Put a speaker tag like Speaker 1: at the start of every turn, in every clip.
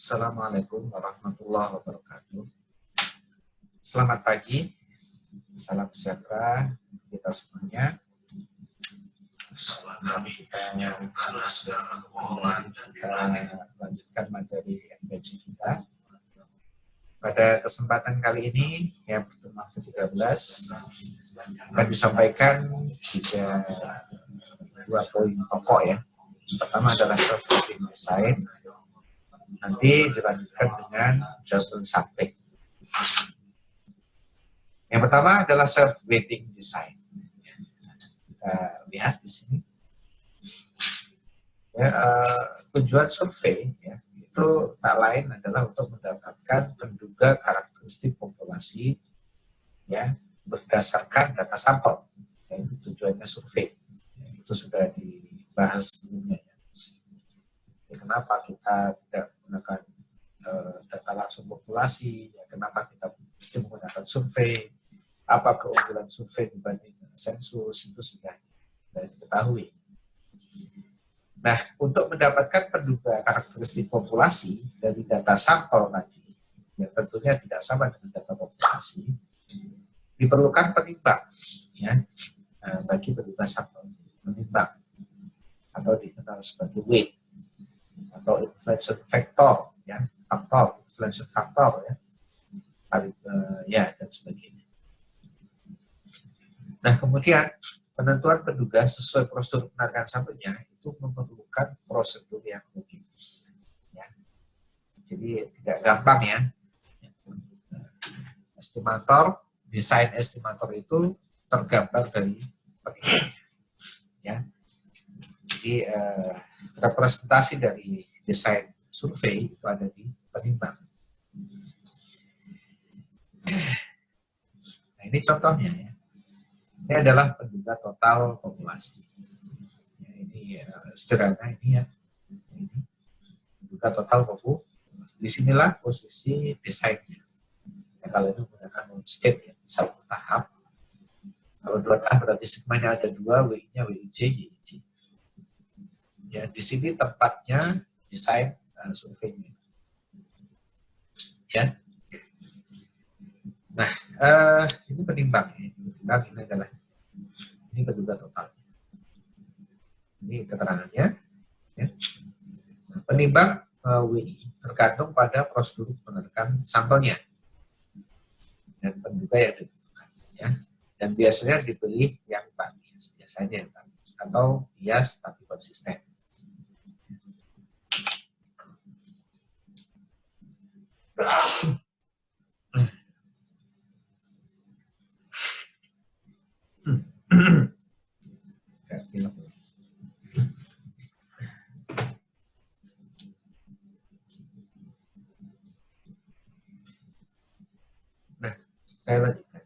Speaker 1: Assalamualaikum warahmatullahi wabarakatuh. Selamat pagi, salam sejahtera untuk kita semuanya. Kita lanjutkan materi MPG kita. Pada kesempatan kali ini, yang pertemuan ke-13, akan disampaikan dua poin pokok ya. Pertama adalah self-rating design, nanti dilanjutkan dengan double subject. Yang pertama adalah self-rating design. Kita lihat di sini. Ya, tujuan survei ya, itu tak lain adalah untuk mendapatkan penduga karakteristik populasi ya berdasarkan data sampel. Ya, itu tujuannya survei. Ya, itu sudah dibahas sebelumnya. Ya, kenapa kita tidak menggunakan data langsung populasi? Ya, kenapa kita mesti menggunakan survei? Apa keunggulan survei dibanding sensus? Itu sudah diketahui. Nah, untuk mendapatkan penduga karakteristik populasi dari data sampel tadi, yang tentunya tidak sama dengan data populasi, diperlukan penimbang, ya, bagi penduga sampel, penimbang atau dikenal sebagai weight atau influence factor, ya, faktor, influence factor, ya, ya dan sebagainya. Nah, kemudian penentuan penduga sesuai prosedur penarikan sampelnya itu memerlukan prosedur yang rumit. Ya. Jadi tidak gampang ya. Estimator, desain estimator itu tergambar dari penilaian. Ya. Jadi representasi dari desain survei itu ada di penimbang. Nah, ini contohnya ya. Ini adalah penduga total populasi. Ya, ini sederhana ini ya. Ini penduga total populasi. Disinilah posisi desainnya. Ya, kalau ini menggunakan one step ya, satu tahap. Kalau dua tahap berarti segmennya ada dua, WI-nya WIJ, YIJ. Ya, di sini tempatnya desain surveinya. Ya. Nah, ini penimbang ya. Ini adalah ini penduga total. Ini keterangannya. Ya. Nah, penimbang WI tergantung pada prosedur penarikan sampelnya dan penduga yang ditentukan. Ya. Dan biasanya dipilih yang bias, biasanya yang bias atau bias tapi konsisten. Nah, saya lanjutkan.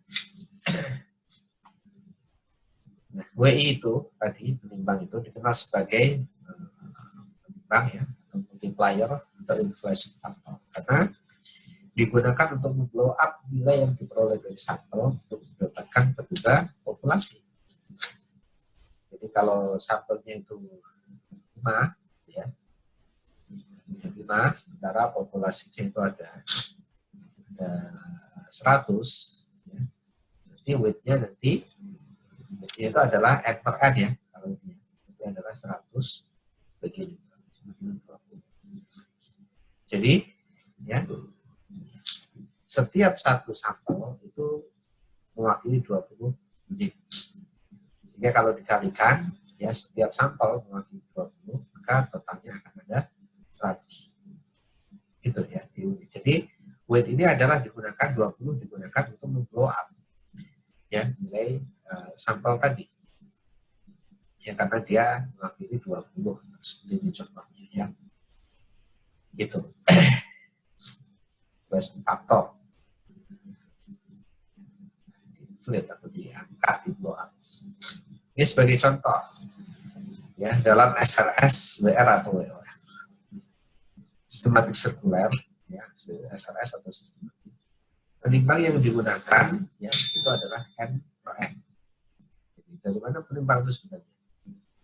Speaker 1: Nah, WI itu tadi penimbang itu dikenal sebagai penimbang ya atau multiplier atau inflation factor karena digunakan untuk memblow up nilai yang diperoleh dari sampel untuk mendapatkan penduga populasi. Jadi kalau sampelnya itu 5 ya, 5 sementara populasinya itu ada 100 ya. Jadi weight-nya nanti itu adalah N per N ya, kalau ini itu adalah 100 bagi 20. Jadi ya setiap satu sampel itu mewakili 20 unit. Sehingga kalau dikalikan ya setiap sampel mewakili 20, maka totalnya akan ada 100. Gitu ya. Jadi weight ini adalah digunakan 20 digunakan untuk memblow up ya nilai sampel tadi. Ya karena dia mewakili 20 seperti ini contohnya ya. Gitu. Influence faktor. Inflate atau diangkat di blow up. Ini sebagai contoh ya dalam SRS, WR atau WOR. Sistematik sirkuler ya, SRS atau sistematik. Penimbang yang digunakan ya itu adalah N per N. Jadi dari mana penimbang itu sebenarnya?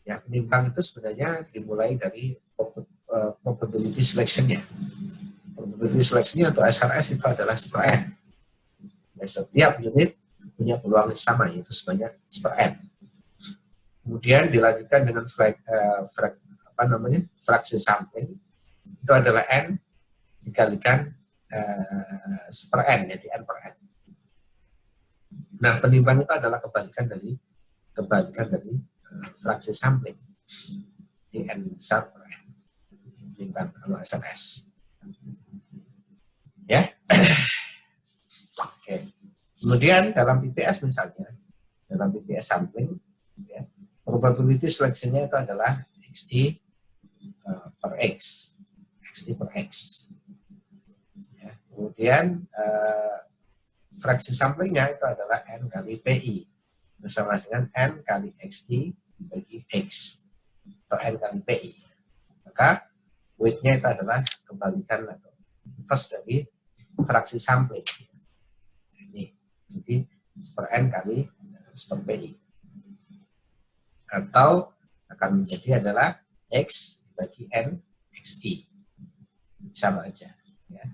Speaker 1: Ya, penimbang itu sebenarnya dimulai dari probability selection-nya. probability seleksinya untuk SRS itu adalah 1/n. Dan setiap unit punya peluang yang sama, yaitu sebanyak 1/n. Kemudian dilanjutkan dengan fraksi sampling, itu adalah n dikalikan 1/n, jadi n per n. Nah, penimbang itu adalah kebalikan dari fraksi sampling, di n besar per n, penimbang kalau SRS. Ya. Oke. Kemudian dalam PPS misalnya, dalam PPS sampling, ya, probability seleksinya itu adalah XI per X. XI per X. Ya. Kemudian fraksi samplingnya itu adalah N kali PI bersama dengan N kali XI dibagi X atau N kali PI. Maka weight-nya itu adalah kebalikan atau inverse dari fraksi sampling. Ini, jadi 1/n kali 1/PI. Atau akan menjadi adalah X bagi N XI. Sama aja. Ya.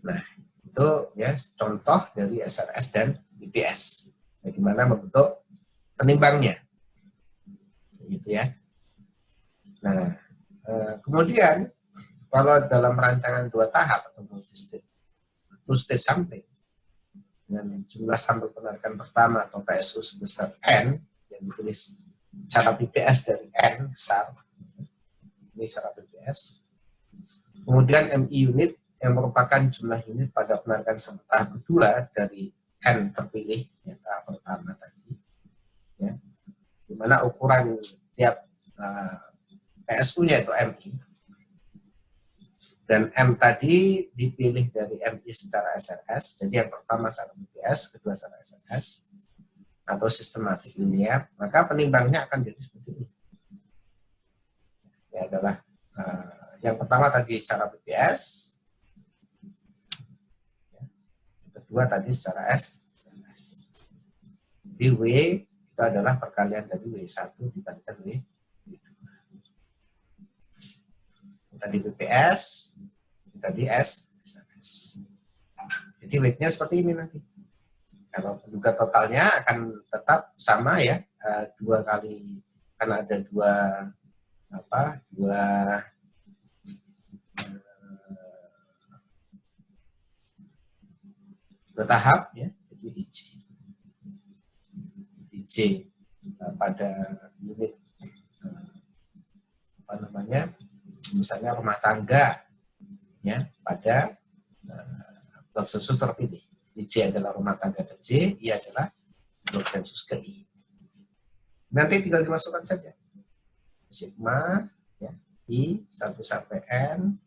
Speaker 1: Nah, itu ya contoh dari SRS dan BPS. Bagaimana membentuk penimbangnya. Gitu ya. Nah, kemudian kalau dalam rancangan 2 tahap atau two-stage sampling dengan jumlah sampel penarikan pertama atau PSU sebesar N yang dipilih cara BPS dari N besar, ini cara BPS. Kemudian MI unit yang merupakan jumlah unit pada penarikan sampel tahap kedua dari N terpilih, ya, tahap pertama tadi, ya, di mana ukuran tiap PSU-nya itu MI, dan M tadi dipilih dari MI secara SRS, jadi yang pertama secara BPS, kedua secara SRS, atau sistematik linear, maka penimbangnya akan jadi seperti ini. Ya, adalah yang pertama tadi secara BPS, yang kedua tadi secara SRS. Jadi W itu adalah perkalian dari W1 dibandingkan W2. Tadi BPS, tadi SRS. Jadi weight-nya seperti ini nanti. Kalau juga totalnya akan tetap sama ya, 2 kali, karena ada dua tahap ya, jadi DJ pada unit misalnya rumah tangga ya, pada blok sensus terpilih. J adalah rumah tangga ke J, I adalah blok sensus ke I. Nanti tinggal dimasukkan saja sigma ya, I 1 sampai N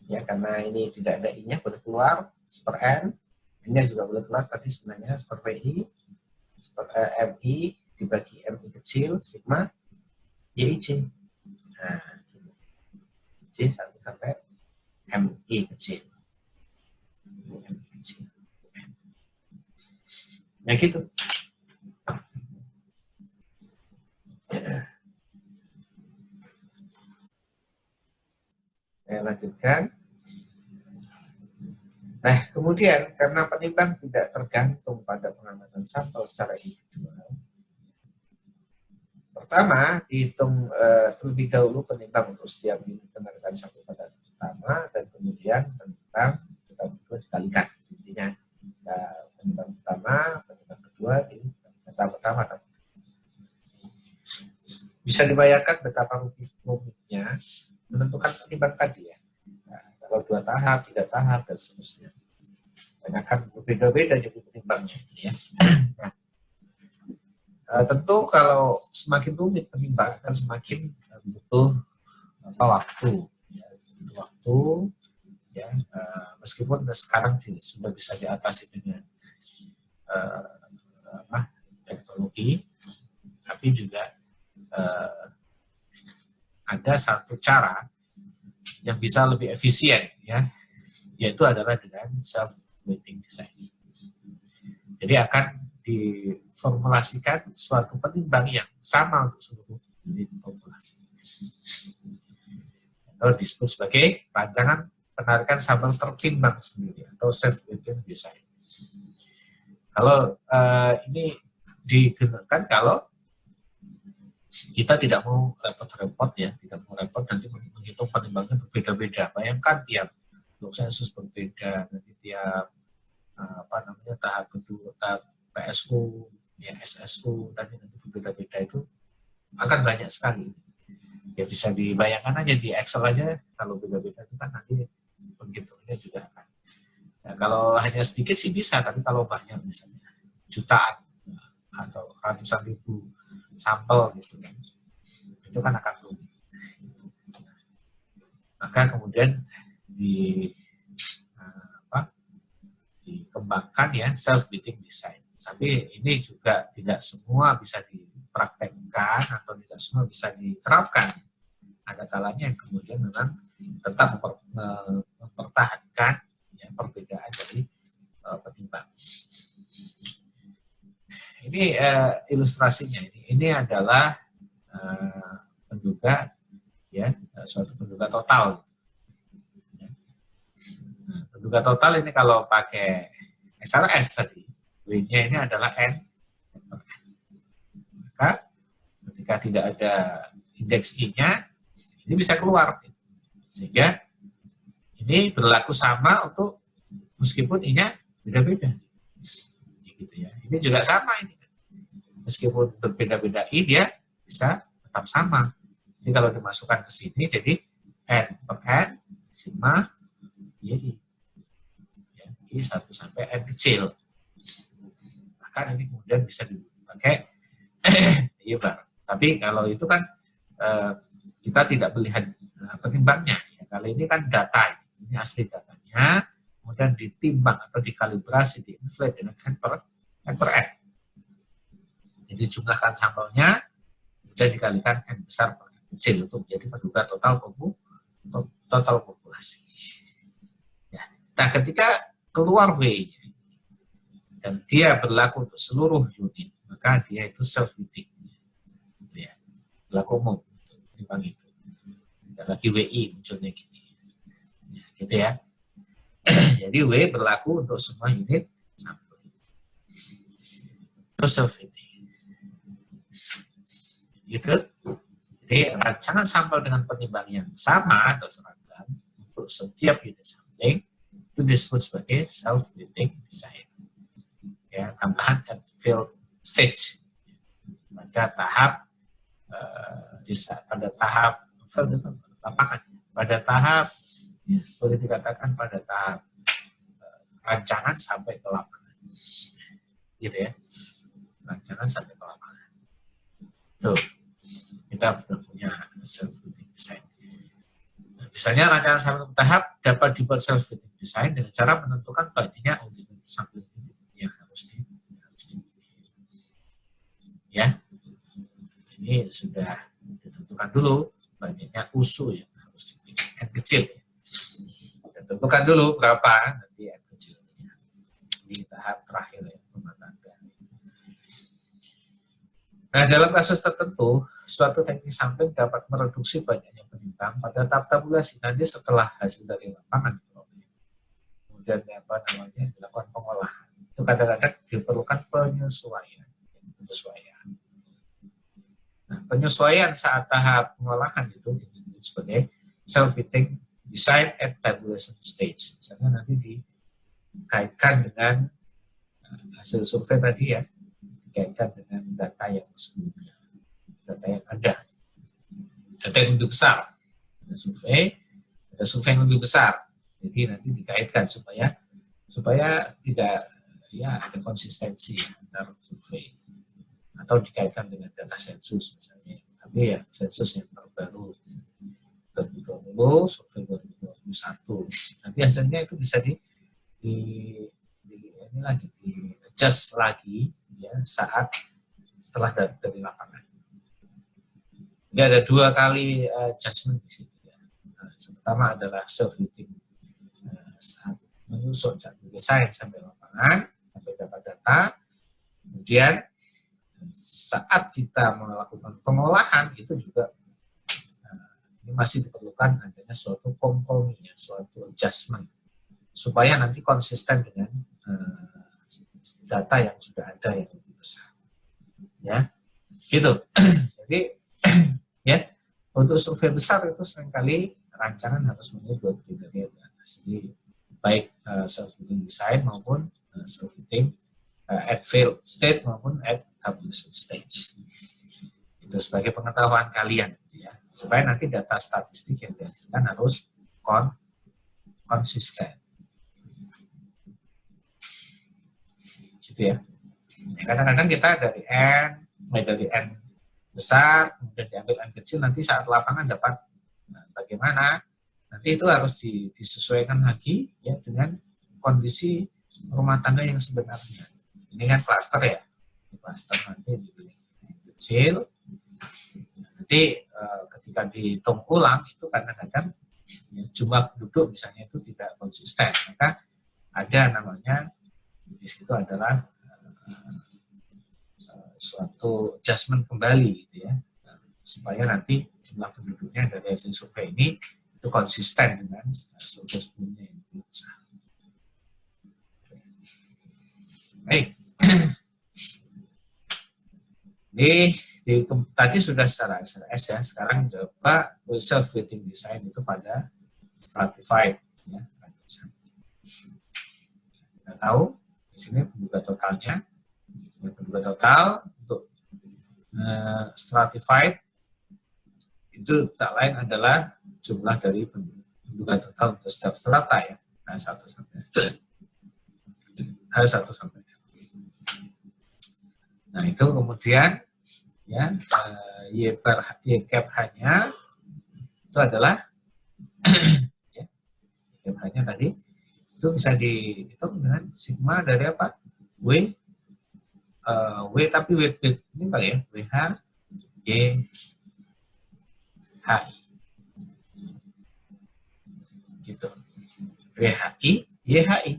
Speaker 1: ya, karena ini tidak ada I-nya boleh keluar 1/n, N-nya juga boleh keluar, tadi sebenarnya 1/PI, MI dibagi MI kecil sigma YIJ. Nah, J 1 sampai MI kecil. MI kecil. Ya gitu. Saya lanjutkan. Nah, kemudian karena penimbang tidak tergantung pada pengamatan sampel secara individual, pertama dihitung terlebih dahulu penimbang untuk setiap unit penarikan sampel pada pertama, dan kemudian penimbang kita berdua dikalikan. Intinya penimbang pertama, penimbang kedua di data pertama. Bisa dibayangkan betapa rumitnya menentukan penimbang tadi ya. Nah, kalau 2 tahap, 3 tahap, dan seterusnya. Banyak kan berbeda-beda jadi penimbangnya itu ya. Nah, tentu kalau semakin rumit penimbang akan semakin butuh waktu. Ya, butuh waktu ya, meskipun sekarang sudah bisa diatasi dengan teknologi, tapi juga ada satu cara yang bisa lebih efisien ya, yaitu adalah dengan self-weighting design. Jadi akan diformulasikan suatu penimbang yang sama untuk seluruh unit populasi, atau disebut sebagai rancangan penarikan sampel tertimbang sendiri atau self-weighting design. Kalau ini digunakan kalau kita tidak mau repot-repot ya, tidak mau repot nanti menghitung penimbangnya berbeda-beda. Bayangkan tiap untuk sensus berbeda, nanti tiap tahap kedua, tahap PSU, ya SSU tadi nanti berbeda-beda, itu akan banyak sekali. Ya bisa dibayangkan aja di Excel aja kalau beda-beda itu kan nanti penghitungnya juga akan. Ya, kalau hanya sedikit sih bisa, tapi kalau banyak misalnya jutaan atau ratusan ribu sampel gitu kan, itu kan akan rumit. Maka kemudian dikembangkan ya self-weighting design. Tapi ini juga tidak semua bisa dipraktekkan atau tidak semua bisa diterapkan. Ada kalanya yang kemudian memang tetap mempertahankan ya, perbedaan dari penimbang. Ini ilustrasinya. Ini adalah penduga ya, suatu penduga total. Nah, penduga total ini kalau pakai SRS tadi, W-nya ini adalah N. Maka ketika tidak ada indeks I-nya, ini bisa keluar. Sehingga ini berlaku sama untuk meskipun I-nya beda-beda. Gitu ya. Ini juga sama ini. Meskipun berbeda-beda I, dia bisa tetap sama. Jadi kalau dimasukkan ke sini, jadi N per N, sigma, I. Ya, I 1 sampai N kecil. Maka ini kemudian bisa dipakai I bar. Tapi kalau itu kan kita tidak melihat penimbangnya. Ya, kali ini kan data, ini asli datanya, kemudian ditimbang atau dikalibrasi, diinflate dengan N per N. Jadi jumlahkan sampelnya, kemudian dikalikan N besar per N kecil untuk menjadi penduga total populasi. Ya. Nah, ketika keluar W-nya, dan dia berlaku untuk seluruh unit, maka dia itu self-weighting. Gitu ya. Berlaku umum untuk penimbang itu. Dan lagi WI munculnya gini. Ya, gitu ya. Jadi W berlaku untuk semua unit sampel. Terus self-weighting. Gitu. Jadi rancangan sampel dengan penimbang yang sama atau seragam untuk setiap unit sampling itu disebut sebagai self-weighting design. Ya, tambahan at field stage pada tahap lapangan, pada tahap boleh dikatakan pada tahap rancangan sampai ke lapangan, gitu ya, rancangan sampai ke lapangan. Tuh, kita sudah punya self-weighting design. Nah, misalnya rancangan sampai ke tahap dapat dibuat self-weighting design dengan cara menentukan banyaknya ultimate sampling yang harus ya. Ini sudah ditentukan dulu banyaknya USU yang harus dipilih, N kecil. Tentukan dulu berapa nanti N kecilnya di tahap terakhir ya, rumah tangga. Nah, dalam kasus tertentu, suatu teknik sampling dapat mereduksi banyaknya penimbang pada tahap tabulasi. Nanti setelah hasil dari lapangan, kemudian dilakukan pengolahan. Itu kadang-kadang diperlukan penyesuaian. Nah, penyesuaian saat tahap pengolahan itu disebut sebagai self-weighting design at tabulation stage. Misalnya nanti dikaitkan dengan hasil survei tadi ya, dikaitkan dengan data yang sebelumnya, data yang ada, data yang lebih besar, ada survei yang lebih besar. Jadi nanti dikaitkan supaya tidak ya ada konsistensi antar survei. Atau dikaitkan dengan data sensus misalnya, tapi ya sensus yang terbaru 2020, survei 2021. Nanti hasilnya itu bisa di adjust lagi ya saat setelah dari lapangan. Jadi ada 2 kali adjustment di situ ya. Nah, pertama adalah self-weighting saat menyusun desain sampai lapangan, sampai data-data, kemudian saat kita melakukan pengolahan itu juga ini masih diperlukan adanya suatu kompromi, ya, suatu adjustment, supaya nanti konsisten dengan data yang sudah ada yang lebih besar. Ya, gitu. Jadi, ya, untuk survei besar itu seringkali rancangan harus memenuhi dua kriteria di atas. Jadi, baik self-fitting design maupun self-fitting at failed state maupun at published stage. Itu sebagai pengetahuan kalian, ya, supaya nanti data statistik yang dihasilkan harus konsisten. Gitu ya. Kadang-kadang kita dari N besar, kemudian diambil N kecil, nanti saat lapangan dapat bagaimana, nanti itu harus disesuaikan lagi ya dengan kondisi rumah tangga yang sebenarnya. Ini kan klaster ya, klaster nanti dipilih N kecil, nanti ketika dihitung ulang itu kadang-kadang ya, jumlah penduduk misalnya itu tidak konsisten, maka ada namanya di situ adalah suatu adjustment kembali gitu ya, supaya nanti jumlah penduduknya dari hasil survei ini itu konsisten dengan survei sebelumnya yang lebih besar. Baik. Tadi sudah secara SRS ya, sekarang coba self-fitting design itu pada stratified ya. Kita tahu di sini penduduk totalnya, penduduk total untuk stratified itu tak lain adalah jumlah dari penduduk total untuk setiap strata ya, H1 sampai Nah itu kemudian ya Y cap H-nya itu adalah ya, Y cap H-nya tadi itu bisa dihitung dengan sigma dari apa? W tapi W ini Pak ya, WH Y HI gitu. WHI YHI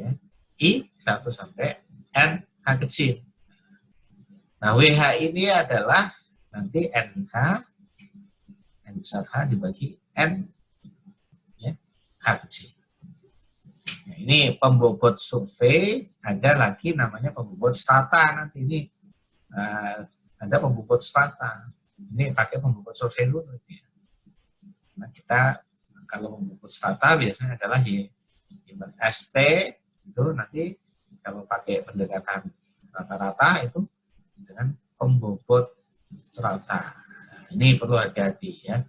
Speaker 1: ya. I 1 sampai N H kecil. Nah, WH ini adalah nanti NH, N besar H dibagi N ya, H kecil. Nah, ini pembobot survei, ada lagi namanya pembobot strata. Nanti ini ada pembobot strata. Ini pakai pembobot survei dulu. Ya. Nah, kita kalau pembobot strata biasanya adalah ST itu nanti kalau pakai pendekatan rata-rata itu dengan pembobot strata. Nah, ini perlu hati-hati ya.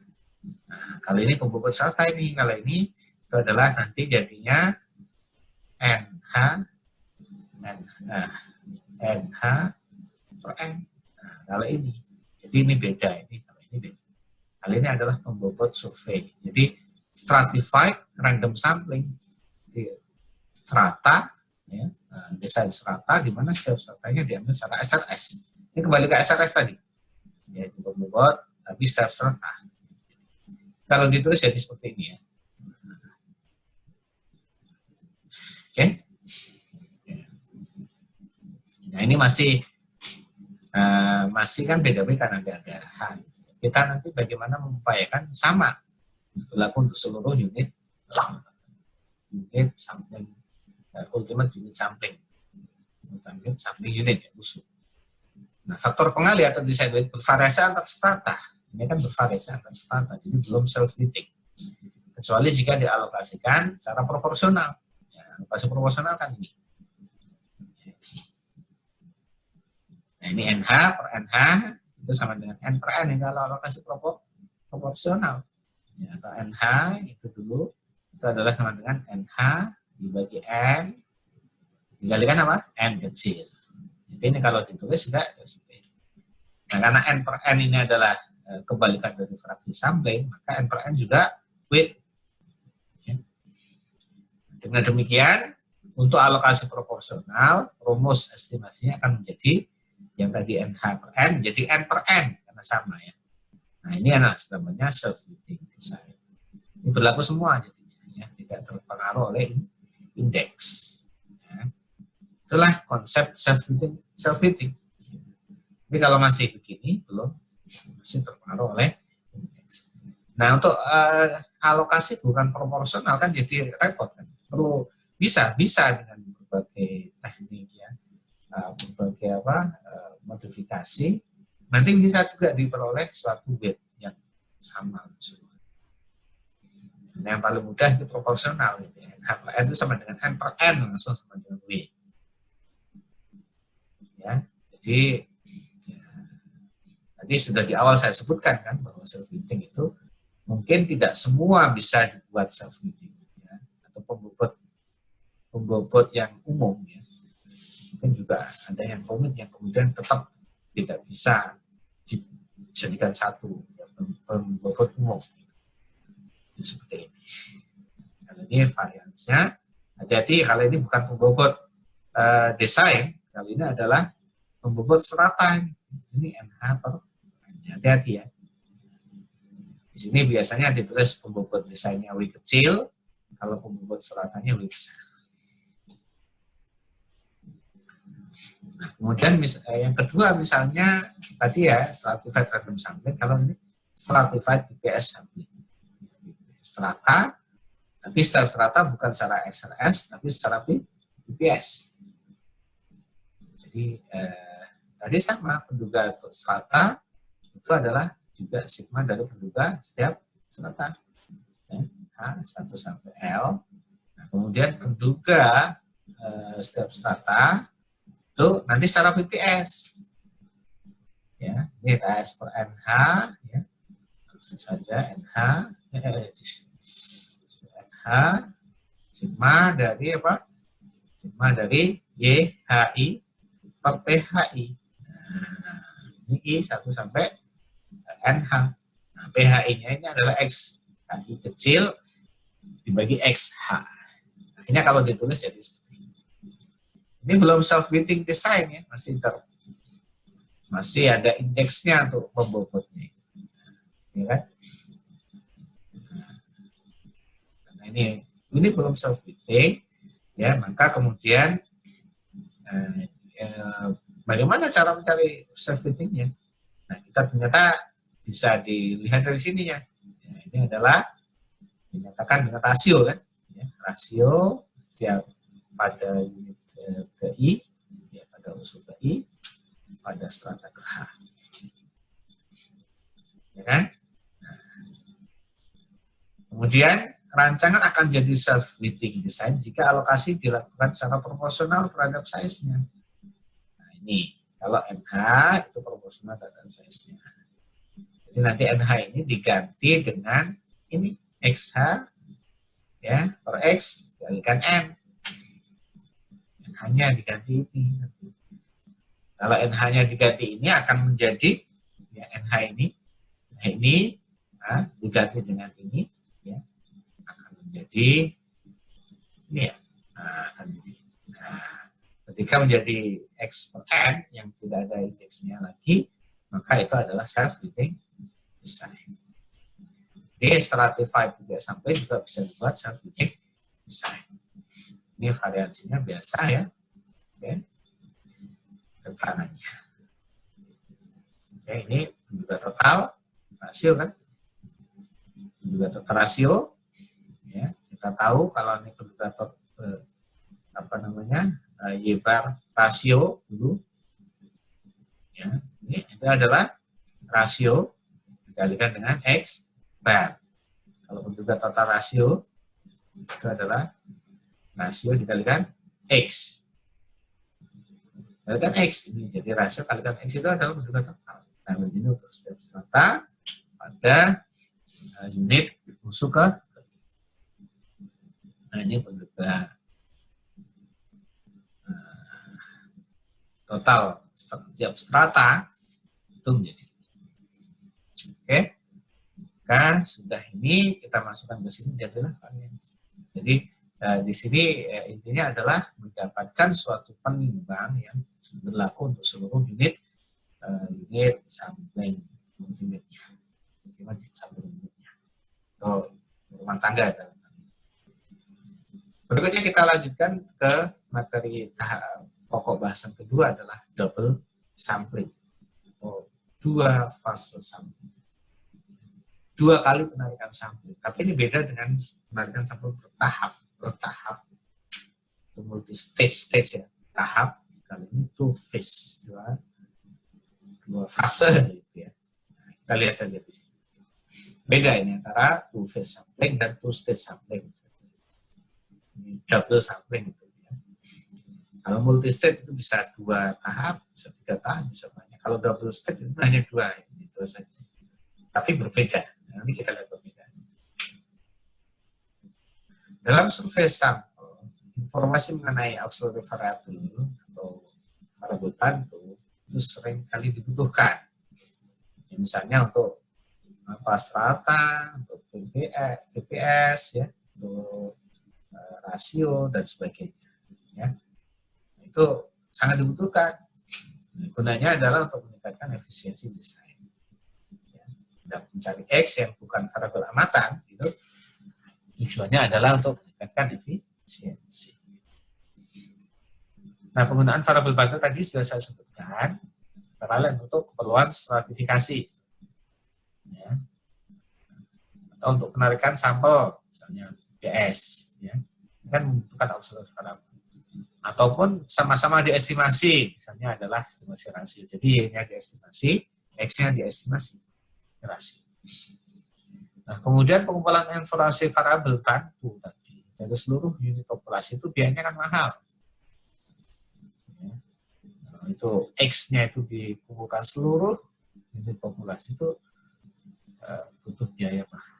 Speaker 1: Nah, kalau ini pembobot strata ini, kalau ini itu adalah nanti jadinya NH per N. Nah, kalau ini, jadi ini beda ini, kalau ini beda. Kali ini adalah pembobot survei. Jadi stratified random sampling di strata, ya, desain strata di mana setiap stratanya diambil secara SRS. Ini kembali ke SRS tadi, yaitu pembobot tapi setiap strata. Kalau ditulis jadi seperti ini ya. Oke. Nah ini masih kan beda-beda karena ada daerah. Kita nanti bagaimana mengupayakan sama berlaku untuk seluruh unit sampling, ultimate unit sampling unit ya, usul. Nah, faktor pengali atau desain bervariasi antar strata. Ini kan bervariasi antar strata, jadi belum self-fitting. Kecuali jika dialokasikan secara proporsional. Ya, alokasi proporsional kan ini. Nah, ini NH per NH itu sama dengan N per N ya, kalau alokasi proporsional. Ya, atau NH itu dulu itu adalah sama dengan NH dibagi N dikalikan apa? N kecil. Jadi ini kalau ditulis juga seperti ini. Nah, karena N per N ini adalah kebalikan dari fraksi sampling, maka N per N juga weight. Ya. Dengan demikian, untuk alokasi proporsional, rumus estimasinya akan menjadi yang tadi NH per N, jadi N per N, karena sama ya. Nah, ini adalah namanya self-fitting design. Ini berlaku semua, jadinya, ya, tidak terpengaruh oleh indeks. Ya. Itulah konsep self-fitting. Tapi kalau masih begini, belum, masih terpengaruh oleh indeks. Nah, untuk alokasi bukan proporsional kan jadi repot kan. Perlu bisa dengan berbagai teknik ya, berbagai modifikasi. Nanti bisa juga diperoleh suatu weight yang sama. Nah, yang paling mudah itu proporsional. Gitu ya. N per N itu sama dengan N per N langsung sama dengan W. Ya, jadi ya, tadi sudah di awal saya sebutkan kan bahwa self-heating itu mungkin tidak semua bisa dibuat self-heating ya, atau pembobot yang umum ya. Mungkin juga ada yang rumit yang kemudian tetap tidak bisa dijadikan satu ya, pembobot umum. Seperti ini. Kalau ini variansinya, hati-hati kalau ini bukan pembobot desain, kali ini adalah pembobot serata. Ini NH per hati-hati ya. Di sini biasanya ditulis pembobot desainnya W kecil, kalau pembobot seratanya W besar. Nah, kemudian yang kedua misalnya tadi ya stratified random sampling, kalau ini stratified BPS sampling. Strata, tapi strata bukan secara SRS, tapi secara BPS. Jadi tadi sama penduga strata itu adalah juga sigma dari penduga setiap strata. Ya, H1 sampai L. Nah, kemudian penduga setiap strata itu nanti secara BPS. Ya, ini S per NH ya. Langsung saja NH sigma dari apa? Sigma dari YHI per PHI. Nah, ini I 1 sampai NH. Nah, PHI-nya ini adalah X. HI kecil dibagi XH. Akhirnya kalau ditulis jadi seperti ini. Ini belum self-weighting design ya, masih ada indeksnya untuk pembobotnya. Ya kan? Nah, ini belum self-weighting, ya maka kemudian bagaimana cara mencari self-weightingnya? Nah, kita ternyata bisa dilihat dari sini ya. Ini adalah dinyatakan dengan rasio kan, ya, rasio setiap pada unit ke I, ya, pada unsur ke I, pada strata ke H. Ya kan? Nah, kemudian rancangan akan jadi self-weighting design jika alokasi dilakukan secara proporsional terhadap size-nya. Nah, ini kalau NH itu proporsional terhadap size-nya. Jadi nanti NH ini diganti dengan ini XH ya per X dikalikan N. NH-nya diganti ini. Kalau NH-nya diganti ini akan menjadi ya NH ini diganti dengan ini ya akan menjadi ini ya. Akan menjadi. Nah, ketika menjadi X per N yang tidak ada indeksnya lagi, maka itu adalah self-weighting design. Jadi stratified juga sampai juga bisa dibuat self-weighting design. Ini variansinya biasa ya. Oke. Tekanannya. Oke, ini juga total rasio kan. Juga total rasio. Ya, kita tahu kalau ini juga Y bar rasio dulu. Ya, ini itu adalah rasio dikalikan dengan X bar. Kalau juga total rasio itu adalah rasio dikalikan X. Kalikan X ini jadi rasio kalikan X itu adalah juga total. Nah, ini untuk setiap strata pada unit musuh ke. Nah, ini penduga total setiap strata itu menjadi. Oke. Nah, sudah ini kita masukkan ke sini jadilah variansi. Jadi di sini intinya adalah mendapatkan suatu penimbang yang berlaku untuk seluruh unit sampling unitnya. Unit sampling unitnya. Atau rumah tangga. Berikutnya kita lanjutkan ke materi pokok bahasan kedua adalah double sampling atau dua fase sampling. 2 kali penarikan sampel. Tapi ini beda dengan penarikan sampel bertahap, itu multi stage ya, tahap. Kali ini two phase, dua fase gitu ya. Nah, kita lihat saja di sini. Beda ini antara two phase sampling dan two stage sampling. Ini double sampling gitu ya. Kalau multi stage itu bisa 2 tahap, bisa 3 tahap, bisa banyak. Kalau double stage itu hanya 2, itu saja. Tapi berbeda. Nah, ini kita lihat perbedaan. Dalam survei sampel, informasi mengenai auxiliary variable atau variabel bantu itu sering kali dibutuhkan. Ya, misalnya untuk strata, untuk PPS, ya, untuk rasio dan sebagainya. Ya. Itu sangat dibutuhkan. Gunanya adalah untuk meningkatkan efisiensi desain. Dan mencari X yang bukan variabel amatan, itu tujuannya adalah untuk meningkatkan efisiensi. Nah, penggunaan variabel bantu tadi sudah saya sebutkan, antara lain untuk keperluan stratifikasi, ya. Atau untuk penarikan sampel, misalnya DS, ya. Kan membutuhkan auxiliary variable. Ataupun sama-sama diestimasi, misalnya adalah estimasi rasio. Jadi Y-nya diestimasi, X-nya diestimasi. Rasio. Nah, kemudian pengumpulan informasi variabel bantu tadi dari seluruh unit populasi itu biayanya kan mahal. Ya. Nah, itu X-nya itu dikumpulkan seluruh unit populasi itu butuh biaya mahal.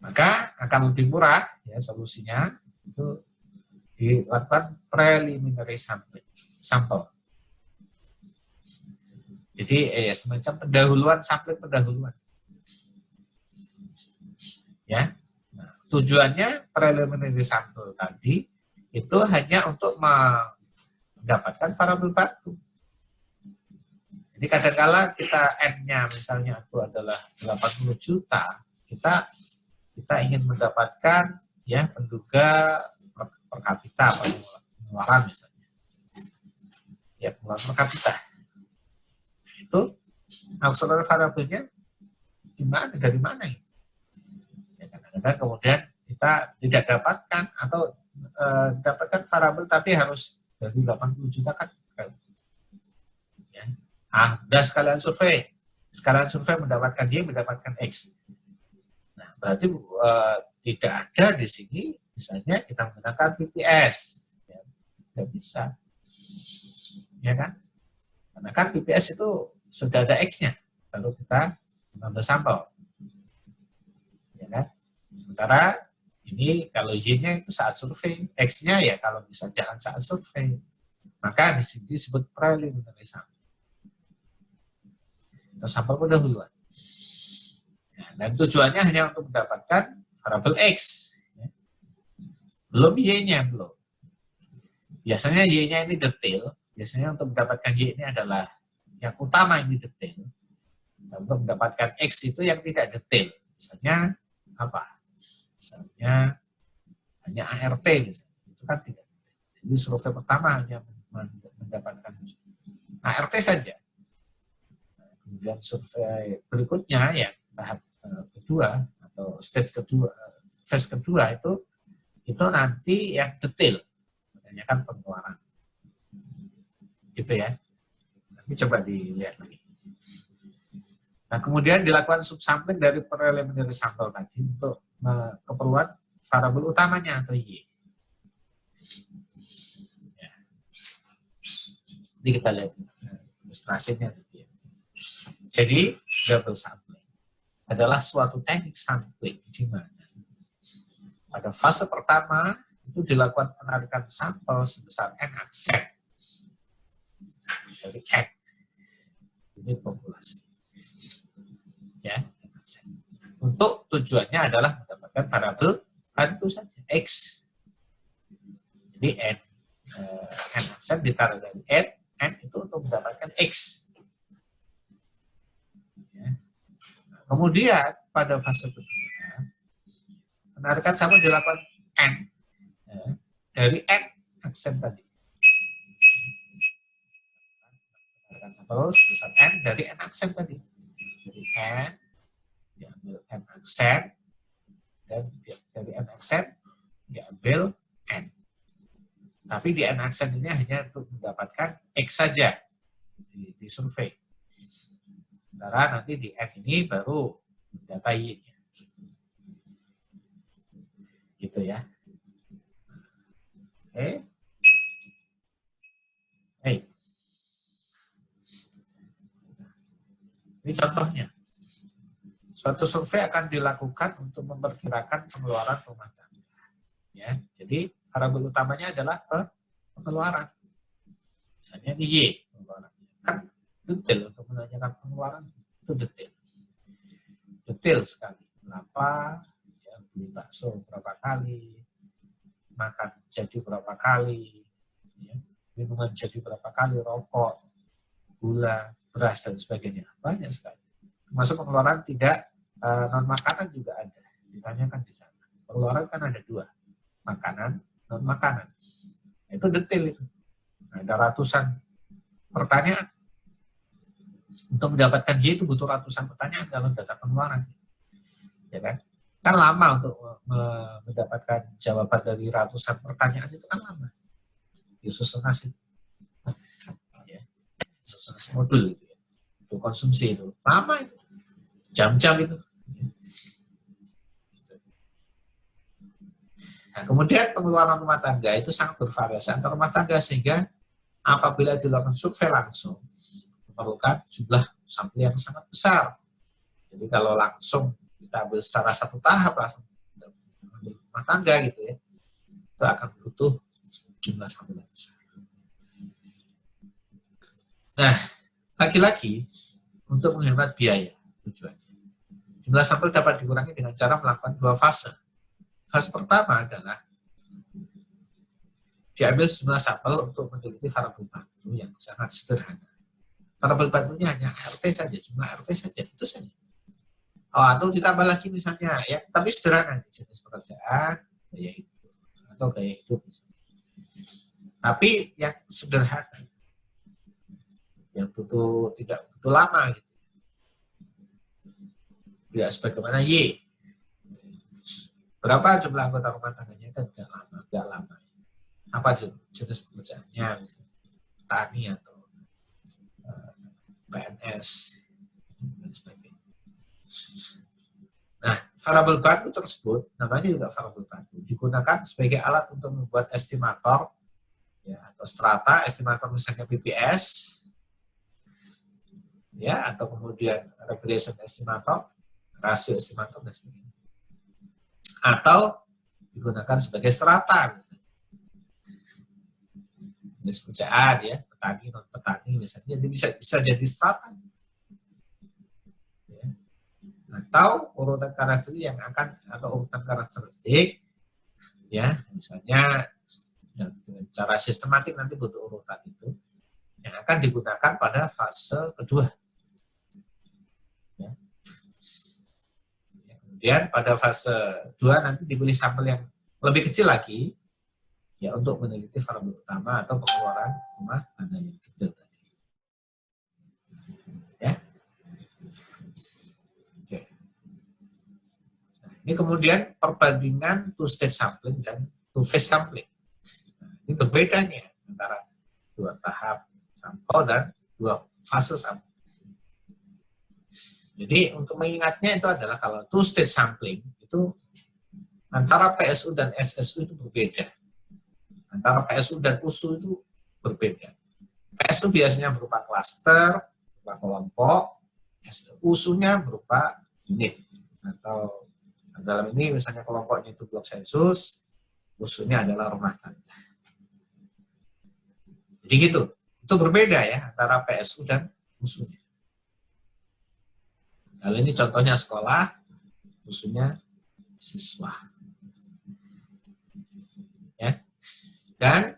Speaker 1: Maka akan lebih murah ya solusinya itu dilakukan preliminary sampel. Jadi semacam pendahuluan. Ya. Nah, tujuannya preliminary sampel tadi itu hanya untuk mendapatkan variabel bantu. Jadi kadang-kala kita N-nya misalnya itu adalah 80 juta, kita ingin mendapatkan ya penduga per kapita pengeluaran misalnya. Ya, pengeluaran per kapita. Itu auxiliary variabelnya dari mana ya? Kadang-kadang kemudian kita tidak dapatkan atau dapatkan variabel tapi harus dari 80 juta kan. Ya. Udah sekalian survei mendapatkan Y, mendapatkan X. Nah, berarti tidak ada di sini misalnya kita menggunakan PPS. Ya, tidak bisa. Ya kan? Karena kan PPS itu sudah ada X-nya kalau kita mengambil sampel. Ya kan? Sementara ini kalau Y-nya itu saat survei, X-nya ya kalau bisa jangan saat survei. Maka di sini disebut preliminary sampel. Atau sampel pendahuluan. Dan tujuannya hanya untuk mendapatkan variabel X. Belum Y-nya, belum. Biasanya Y-nya ini detail. Biasanya untuk mendapatkan Y ini adalah yang utama ini detail. Dan untuk mendapatkan X itu yang tidak detail. Misalnya apa? Misalnya hanya ART misalnya. Itu kan tidak detail. Jadi survei pertama hanya mendapatkan ART saja. Kemudian survei berikutnya ya tahap kedua atau stage kedua, phase kedua itu nanti yang detail. Makanya kan pengeluaran. Gitu ya. Nanti coba dilihat lagi. Nah, kemudian dilakukan subsampling dari preliminary sampel tadi untuk keperluan variabel utamanya atau Y. Ya. Jadi kita lihat ilustrasinya. Jadi double sampling adalah suatu teknik sampling di mana pada fase pertama itu dilakukan penarikan sampel sebesar N aksen dari N unit populasi. Ya, untuk tujuannya adalah mendapatkan variabel bantu saja X. Jadi N aksen ditaruh dari N itu untuk mendapatkan X. Ya. Nah, kemudian pada fase kedua penarikan sampel dilakukan N dari N aksen tadi. Penarikan sampel sebesar N dari N aksen tadi. Dari N, diambil M aksen, dan dari M aksen, diambil N. Tapi di N aksen ini hanya untuk mendapatkan X saja di survei. Sementara nanti di N ini baru data Y-nya. Gitu ya. Oke. Hey. Ini contohnya. Suatu survei akan dilakukan untuk memperkirakan pengeluaran rumah tangga. Ya, jadi variabel utamanya adalah pengeluaran. Misalnya di Y, pengeluaran. Kan detail untuk menanyakan pengeluaran itu detail. Detail sekali. Kenapa? Ya, beli bakso berapa kali, makan jadi berapa kali, ya, minuman jadi berapa kali, rokok, gula, beras, dan sebagainya. Banyak sekali. Termasuk pengeluaran tidak non makanan juga ada. Ditanyakan di sana. Pengeluaran kan ada dua, makanan, non makanan. Itu detail itu. Nah, ada ratusan pertanyaan. Untuk mendapatkan Y itu butuh ratusan pertanyaan dalam data pengeluaran. Ya kan? Kan lama untuk mendapatkan jawaban dari ratusan pertanyaan itu kan lama. Disusun hasil. Ya. Susun modul gitu ya. Untuk konsumsi itu. Lama itu. Jam-jam itu. Nah, kemudian pengeluaran rumah tangga itu sangat bervariasi antar rumah tangga sehingga apabila dilakukan survei langsung memerlukan jumlah sampel yang sangat besar. Jadi kalau langsung kita ambil secara satu tahap langsung ambil rumah tangga gitu ya, itu akan butuh jumlah sampel yang besar. Nah, lagi-lagi untuk menghemat biaya tujuannya. Jumlah sampel dapat dikurangi dengan cara melakukan dua fase. Fase pertama adalah diambil sejumlah sampel untuk meneliti variabel bantu yang sangat sederhana. Variabel bantunya hanya RT saja, jumlah RT saja, itu saja. Oh, atau ditambah lagi misalnya, ya, tapi sederhana, jenis pekerjaan, gaya hidup, atau gaya hidup misalnya. Tapi yang sederhana, yang tidak butuh lama, gitu. Tidak sebagaimana Y. Berapa jumlah anggota rumah tangganya kan nggak lama. Apa jenis pekerjaannya, misalnya petani atau PNS dan sebagainya. Nah, variabel bantu tersebut namanya juga variabel bantu digunakan sebagai alat untuk membuat estimator ya, atau strata, estimator misalnya PPS ya, atau kemudian regression estimator, rasio estimator dan sebagainya. Atau digunakan sebagai strata misalnya. Jenis pekerjaan ya, petani, non petani misalnya, jadi bisa jadi strata. Ya. Atau urutan karakteristik yang akan, atau urutan karakteristik ya, misalnya dengan cara sistematik nanti butuh urutan itu yang akan digunakan pada fase kedua. Ya. Kemudian pada fase 2 nanti dipilih sampel yang lebih kecil lagi ya untuk meneliti variabel utama atau pengeluaran rumah tangga yang detail tadi. Ya. Oke. Nah, ini kemudian perbandingan two-stage sampling dan two-phase sampling. Nah, ini berbedanya antara dua tahap sampel dan dua fase sampel. Jadi untuk mengingatnya itu adalah kalau two-stage sampling itu antara PSU dan SSU itu berbeda. Antara PSU dan USU itu berbeda. PSU biasanya berupa klaster, berupa kelompok, USU-nya berupa unit. Atau dalam ini misalnya kelompoknya itu blok sensus, USU-nya adalah rumah tangga. Jadi gitu. Itu berbeda ya antara PSU dan USU-nya. Kalau ini contohnya sekolah, USU-nya siswa. Ya. Dan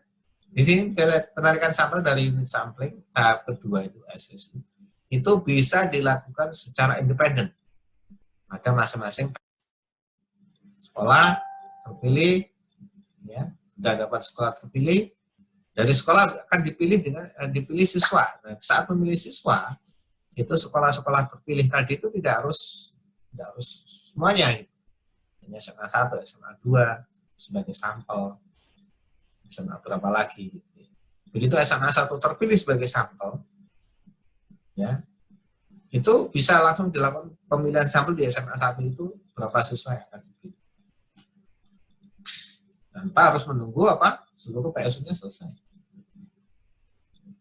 Speaker 1: di sini kita lihat penarikan sampel dari unit sampling tahap kedua itu SSU. Itu bisa dilakukan secara independen. Ada masing-masing sekolah terpilih, ya, sudah dapat sekolah terpilih. Dari sekolah akan dipilih siswa. Nah, saat memilih siswa, itu sekolah-sekolah terpilih tadi itu tidak harus semuanya gitu. Hanya SMA 1, SMA 2 sebagai sampel, SMA berapa lagi gitu. Begitu SMA 1 terpilih sebagai sampel, ya, itu bisa langsung dilakukan pemilihan sampel di SMA 1 itu berapa siswa yang akan dipilih. Tanpa harus menunggu seluruh PSU-nya selesai.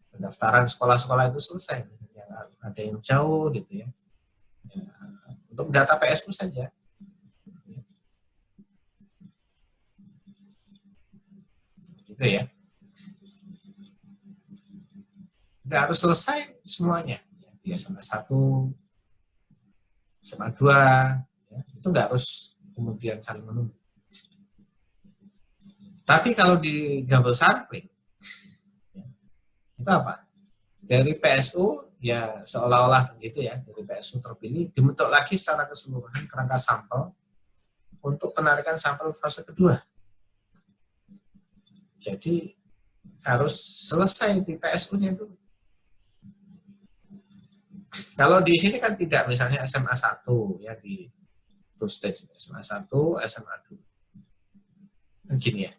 Speaker 1: Pendaftaran sekolah-sekolah itu selesai. Ada yang jauh gitu ya. Untuk data PSU saja. Gitu ya. Tidak harus selesai semuanya. Di SMA 1, SMA 2, ya, itu nggak harus kemudian saling menunggu. Tapi kalau di double sampling, ya, itu apa? Dari PSU, ya seolah-olah gitu ya, dari PSU terpilih, dibentuk lagi secara keseluruhan kerangka sampel untuk penarikan sampel fase kedua. Jadi harus selesai di PSU-nya dulu. Kalau di sini kan tidak, misalnya SMA 1 ya, di two stage, SMA 1, SMA 2. Kan gini ya.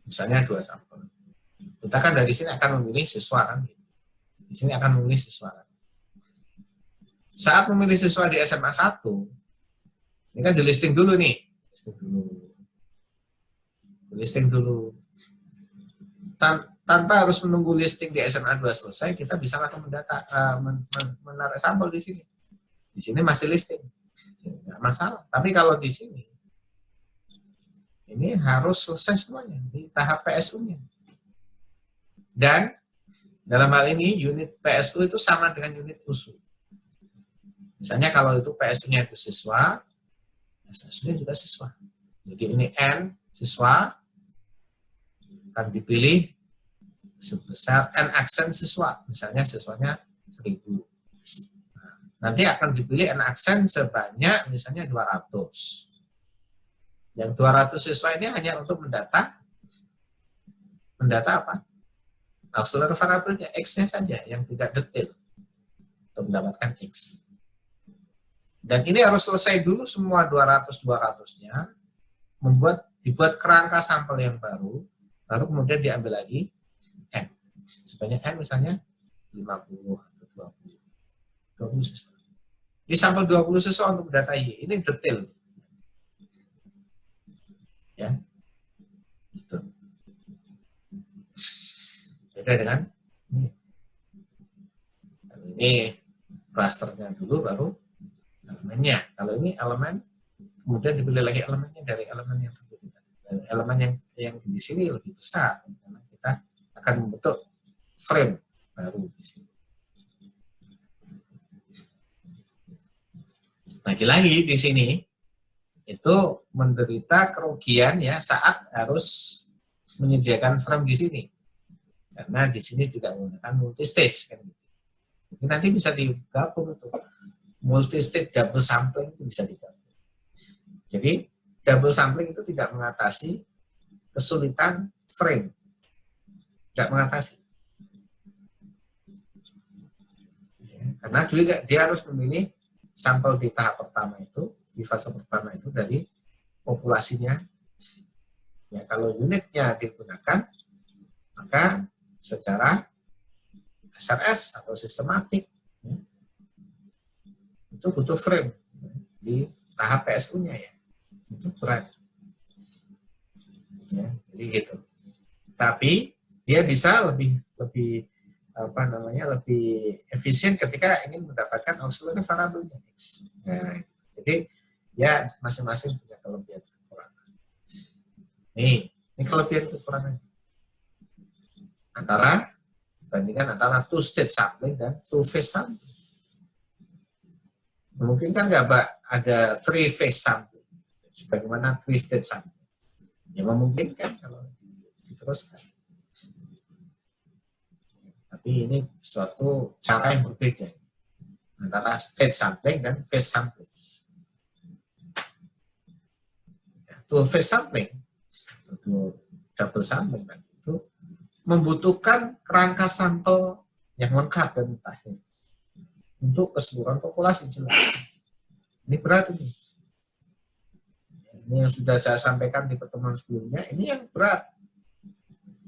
Speaker 1: Misalnya 2 sampel. Kita kan dari sini akan memilih siswa kan. Di sini akan memilih siswa kan. Saat memilih siswa di SMA 1, ini kan di listing dulu nih. Listing dulu. Tanpa harus menunggu listing di SMA 2 selesai, kita bisa langsung menarik sampel di sini. Di sini masih listing. Nggak masalah. Tapi kalau di sini, ini harus selesai semuanya di tahap PSU-nya. Dan dalam hal ini unit PSU itu sama dengan unit USU. Misalnya kalau itu PSU-nya itu siswa, SSU-nya juga siswa. Jadi ini N siswa akan dipilih sebesar N aksen siswa. Misalnya siswanya 1000. Nanti akan dipilih N aksen sebanyak misalnya 200. Yang 200 siswa ini hanya untuk mendata apa? Auxiliary variabelnya, X-nya saja, yang tidak detail untuk mendapatkan X. Dan ini harus selesai dulu semua 200-200-nya, dibuat kerangka sampel yang baru kemudian diambil lagi N. Sebanyak N misalnya 50 atau 20 siswa. Di sampel 20 siswa untuk data Y, ini detail. Ya, itu beda dengan ini klasternya dulu baru elemennya. Kalau ini elemen kemudian dipilih lagi elemennya dari elemen yang berbeda. Elemen yang di sini lebih besar karena kita akan membentuk frame baru di sini. Lagi-lagi di sini itu menderita kerugian ya saat harus menyediakan frame di sini, karena di sini juga menggunakan multi stage kan. Jadi nanti bisa digabung itu multi stage double sampling itu bisa digabung. Jadi double sampling itu tidak mengatasi kesulitan frame, tidak mengatasi. Ya, karena juga dia harus memilih sampel di tahap pertama itu. Di fase pertama itu dari populasinya. Ya, kalau unitnya digunakan, maka secara SRS atau sistematik ya, itu butuh frame ya, di tahap PSU-nya ya. Itu berat. Ya, jadi gitu. Tapi dia bisa lebih lebih efisien ketika ingin mendapatkan auxiliary variabelnya X. Nah, jadi ya masing-masing punya kelebihan kekurangan. Ini kelebihan kekurangan dibandingkan antara two stage sampling dan two phase sampling. Mungkin kan nggak ada three phase sampling, sebagaimana three stage sampling. Ya memungkinkan kalau diteruskan. Tapi ini suatu cara yang berbeda antara stage sampling dan phase sampling. Two phase sampling, double sampling itu membutuhkan kerangka sampel yang lengkap dan mutakhir. untuk keseluruhan populasi jelas. Ini berat ini. Ini yang sudah saya sampaikan di pertemuan sebelumnya, ini yang berat.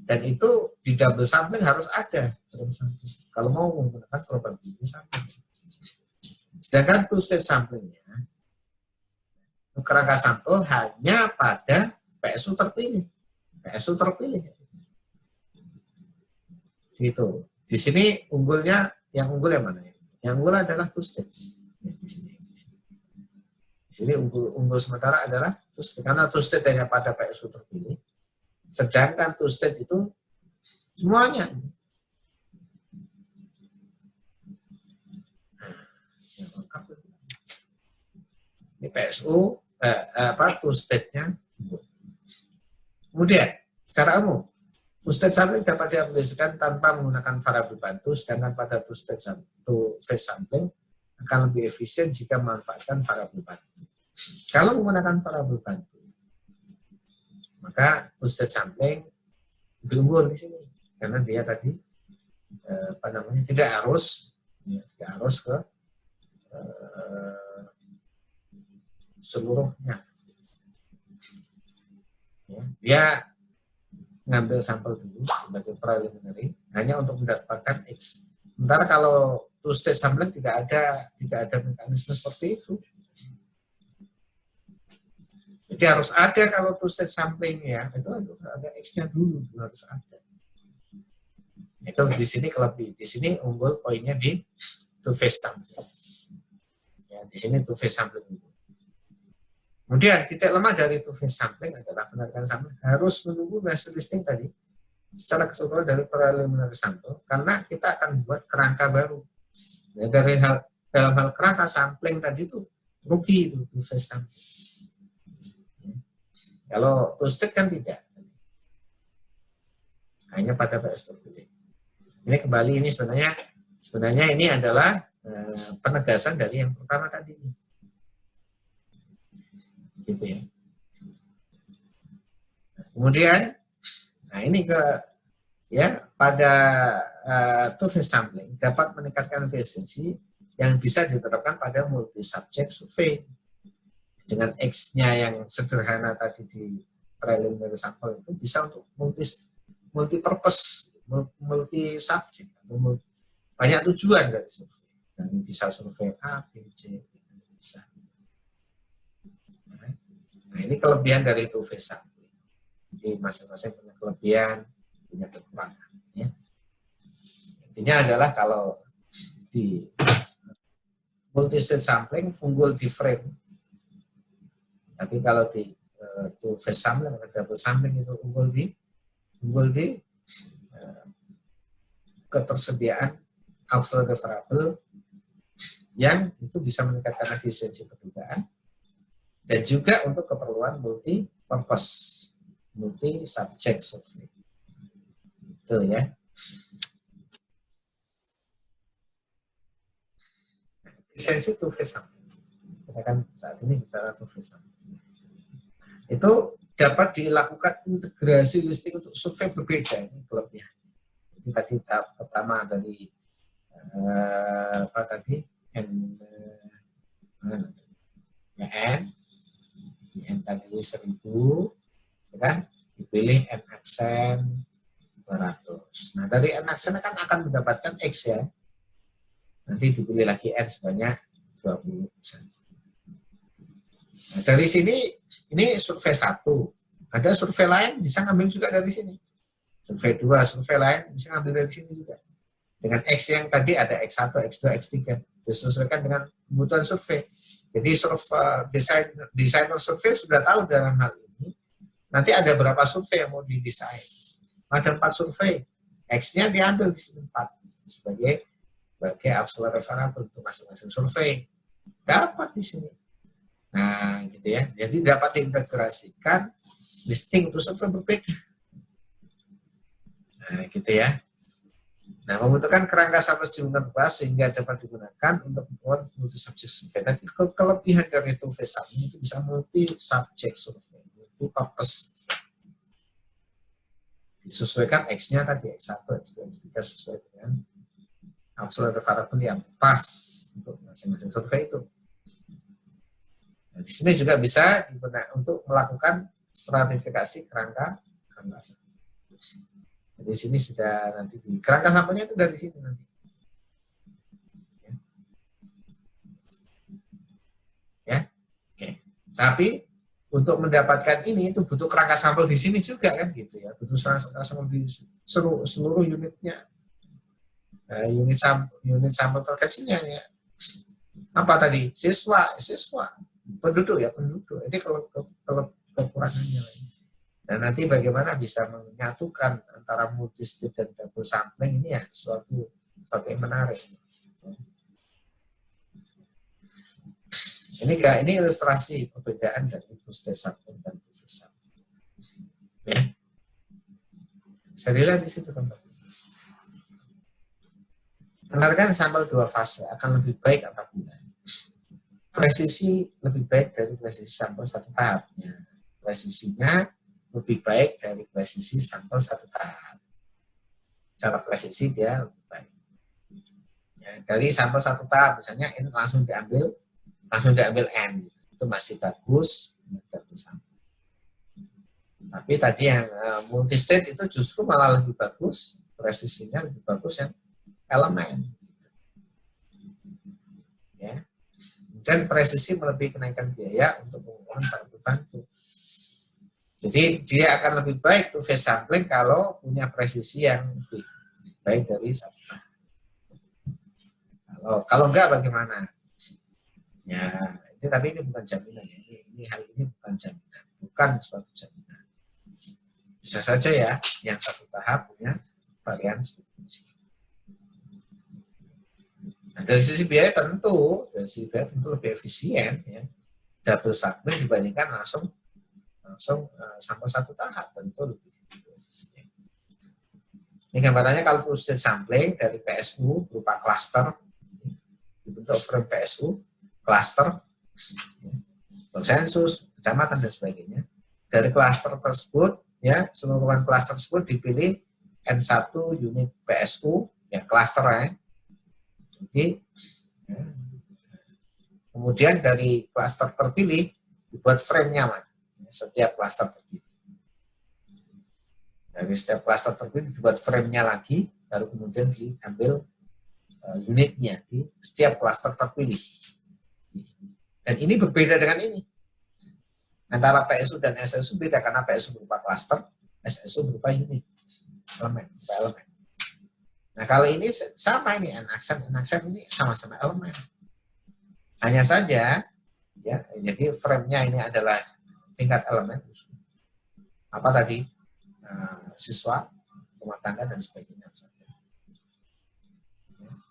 Speaker 1: Dan itu di double sampling harus ada. Kalau mau menggunakan probability sampling. Sedangkan two-stage samplingnya, kerangka sampel hanya pada PSU terpilih. PSU terpilih. Gitu. Di sini unggulnya, yang unggul yang mana? Yang unggul adalah two-stage. Di sini. Di sini unggul sementara adalah two-stage. Karena two-stage hanya pada PSU terpilih. Sedangkan two-stage itu semuanya. Ini PSU, two-stage-nya. Kemudian, secara umum, two-stage sampling dapat diaplikasikan tanpa menggunakan variabel bantu, sedangkan pada two-phase sampling akan lebih efisien jika memanfaatkan variabel bantu. Kalau menggunakan variabel bantu, maka two-stage sampling lebih unggul di sini karena dia tadi tidak harus ke seluruhnya. Ya, dia ngambil sampel dulu sebagai preliminary hanya untuk mendapatkan X. Sementara kalau two-stage sampling tidak ada mekanisme seperti itu. Jadi harus ada kalau two-stage sampling ya, itu harus ada X-nya dulu harus ada. Itu di sini di sini unggul poinnya di two-phase sampling. Ya, di sini two-phase sampling. Kemudian titik lemah dari two-phase sampling adalah penarikan sampel harus menunggu hasil listing tadi secara keseluruhan dari preliminary sampel karena kita akan buat kerangka baru. Ya, dalam hal kerangka sampling tadi itu rugi itu two-phase sampling. Kalau two-stage kan tidak. Hanya pada PS terpilih. Ini kembali ini sebenarnya ini adalah penegasan dari yang pertama tadi. Gitu ya. Kemudian, nah ini pada two-phase sampling dapat meningkatkan efisiensi yang bisa diterapkan pada multi-subject survey. Dengan X-nya yang sederhana tadi di preliminary sampel itu bisa untuk multi-purpose, multi-subject, atau banyak tujuan dari survei. Dan bisa survei A, B, C, bisa. Nah, ini kelebihan dari two-phase sampling. Jadi masing-masing punya kelebihan, punya kekurangan. Ya. Intinya adalah kalau di multi-stage sampling unggul di frame. Tapi kalau di two-phase sampling atau double sampling itu unggul di ketersediaan auxiliary variable yang itu bisa meningkatkan efisiensi perdugaan dan juga untuk keperluan multi-purpose, multi-subject survey. Itu ya. Efisiensi two-phase sampling. Kita kan saat ini bicara two-phase sampling. Itu dapat dilakukan integrasi listing untuk survei berbeda, ini kelebihan. Ini tadi tahap pertama dari N tadi 1000, kan? Dipilih N aksen 200. Nah dari N aksen kan akan mendapatkan X ya. Nanti dipilih lagi N sebanyak 20%. Nah, dari sini ini survei 1. Ada survei lain bisa ngambil juga dari sini. Survei 2, survei lain bisa ngambil dari sini juga. Dengan X yang tadi ada X1, X2, X3 disesuaikan dengan kebutuhan survei. Jadi desainer survei sudah tahu dalam hal ini nanti ada berapa survei yang mau didesain. Ada 4 survei. X-nya diambil di sini 4 sebagai auxiliary variable untuk masing-masing survei. Dapat di sini. Nah, gitu ya. Jadi dapat diintegrasikan listing untuk survei berbeda. Nah, gitu ya. Nah, membutuhkan kerangka sampel sejumlah luas sehingga dapat digunakan untuk membuat multi-subject survey. Tapi kelebihan dari two-phase sampling itu bisa multi-subject survey, multi-purpose survey. Disesuaikan X-nya tadi, X1, X2, X3 sesuai dengan absolute variable yang pas untuk masing-masing survei itu. Nah, di sini juga bisa digunakan untuk melakukan stratifikasi kerangka sampel. Jadi sini sudah nanti di kerangka sampelnya itu dari sini nanti. Ya, oke. Tapi untuk mendapatkan ini itu butuh kerangka sampel di sini juga kan gitu ya. Butuh kerangka sampel di seluruh unitnya. Nah, unit sampel terkecilnya ya. Apa tadi? Siswa, penduduk ya penduduk. Ini kalau kekurangannya. Dan nanti bagaimana bisa menyatukan antara multi-state dan double sampling ini ya suatu yang menarik. Ini ilustrasi perbedaan dari two-state sampling dan two-phase sampling. Ya. Saya lihat di situ teman-teman. Menarikkan sampel dua fase akan lebih baik apabila presisi lebih baik dari presisi sampel satu tahapnya. Presisinya lebih baik dari presisi sampel satu tahap. Cara presisi dia lebih baik. Ya, dari sampel satu tahap, misalnya ini langsung diambil N, itu masih bagus. Tapi tadi yang multi-state itu justru malah lebih bagus, presisinya lebih bagus yang elemen. Ya. Dan presisi melebihi kenaikan biaya untuk pengukuran variabel bantu. Jadi dia akan lebih baik two-phase sampling kalau punya presisi yang lebih baik dari satu. Kalau enggak bagaimana? Ya, tapi ini bukan jaminan ya. Hal ini bukan jaminan, bukan suatu jaminan. Bisa saja ya, yang satu tahap punya variansi. Nah, dari sisi biaya tentu lebih efisien ya. Double sampling dibandingkan langsung sampai satu tahap tentu lebih efisien. Ini gambarannya kalau two-state sampling dari PSU berupa cluster, dibentuk frame PSU, cluster, konsensus, kecamatan dan sebagainya. Dari cluster tersebut, ya seluruhan cluster tersebut dipilih N1 unit PSU, ya cluster ya. Jadi, ya. Kemudian dari cluster terpilih dibuat frame-nya, Mas. Setiap cluster terpilih. Dari setiap cluster terpilih dibuat frame-nya lagi, baru kemudian diambil unitnya di setiap cluster terpilih. Dan ini berbeda dengan ini. Antara PSU dan SSU beda karena PSU berupa cluster, SSU berupa unit, elemen. Nah kalau ini sama ini N-aksen ini sama-sama elemen. Hanya saja, ya, jadi frame-nya ini adalah tingkat elemen. Apa tadi? Siswa, rumah tangga dan sebagainya.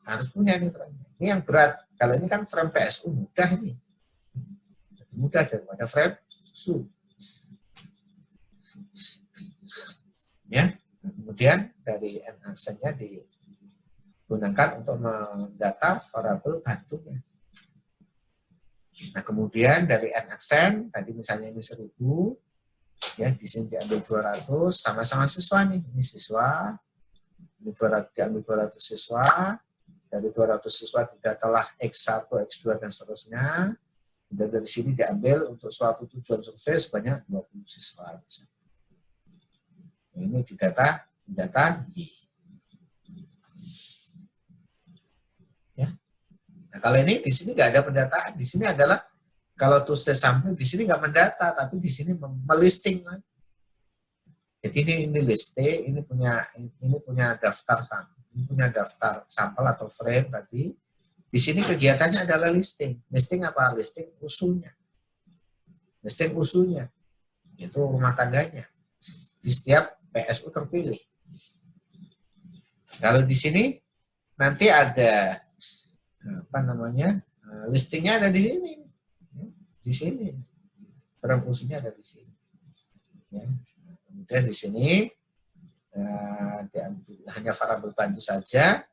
Speaker 1: Harus punya ini frame-nya. Ini yang berat. Kalau ini kan frame PSU mudah ini. Mudah daripada frame SU. Ya. Kemudian dari N-aksennya digunakan untuk mendata variabel bantunya. Nah, kemudian dari N-aksen, tadi misalnya ini 1000, ya di sini diambil 200, sama-sama siswa nih. Ini siswa, ini 200, diambil 200 siswa, dari 200 siswa didatalah X1, X2, dan seterusnya. Dan dari sini diambil untuk suatu tujuan survei sebanyak 20 siswa. Ini didata Y. Ya. Nah, kalau ini di sini nggak ada pendataan. Di sini adalah kalau two-state sampling di sini nggak mendata, tapi di sini melisting. Jadi ini listing, ini punya daftar sampel atau frame tadi. Di sini kegiatannya adalah listing. Listing apa? Listing usulnya. Listing usulnya. Itu rumah tangganya. Di setiap PSU terpilih. Kalau di sini nanti ada listingnya ada di sini. Di sini. Frame usulnya ada di sini. Ya. Kemudian di sini hanya variabel bantu saja.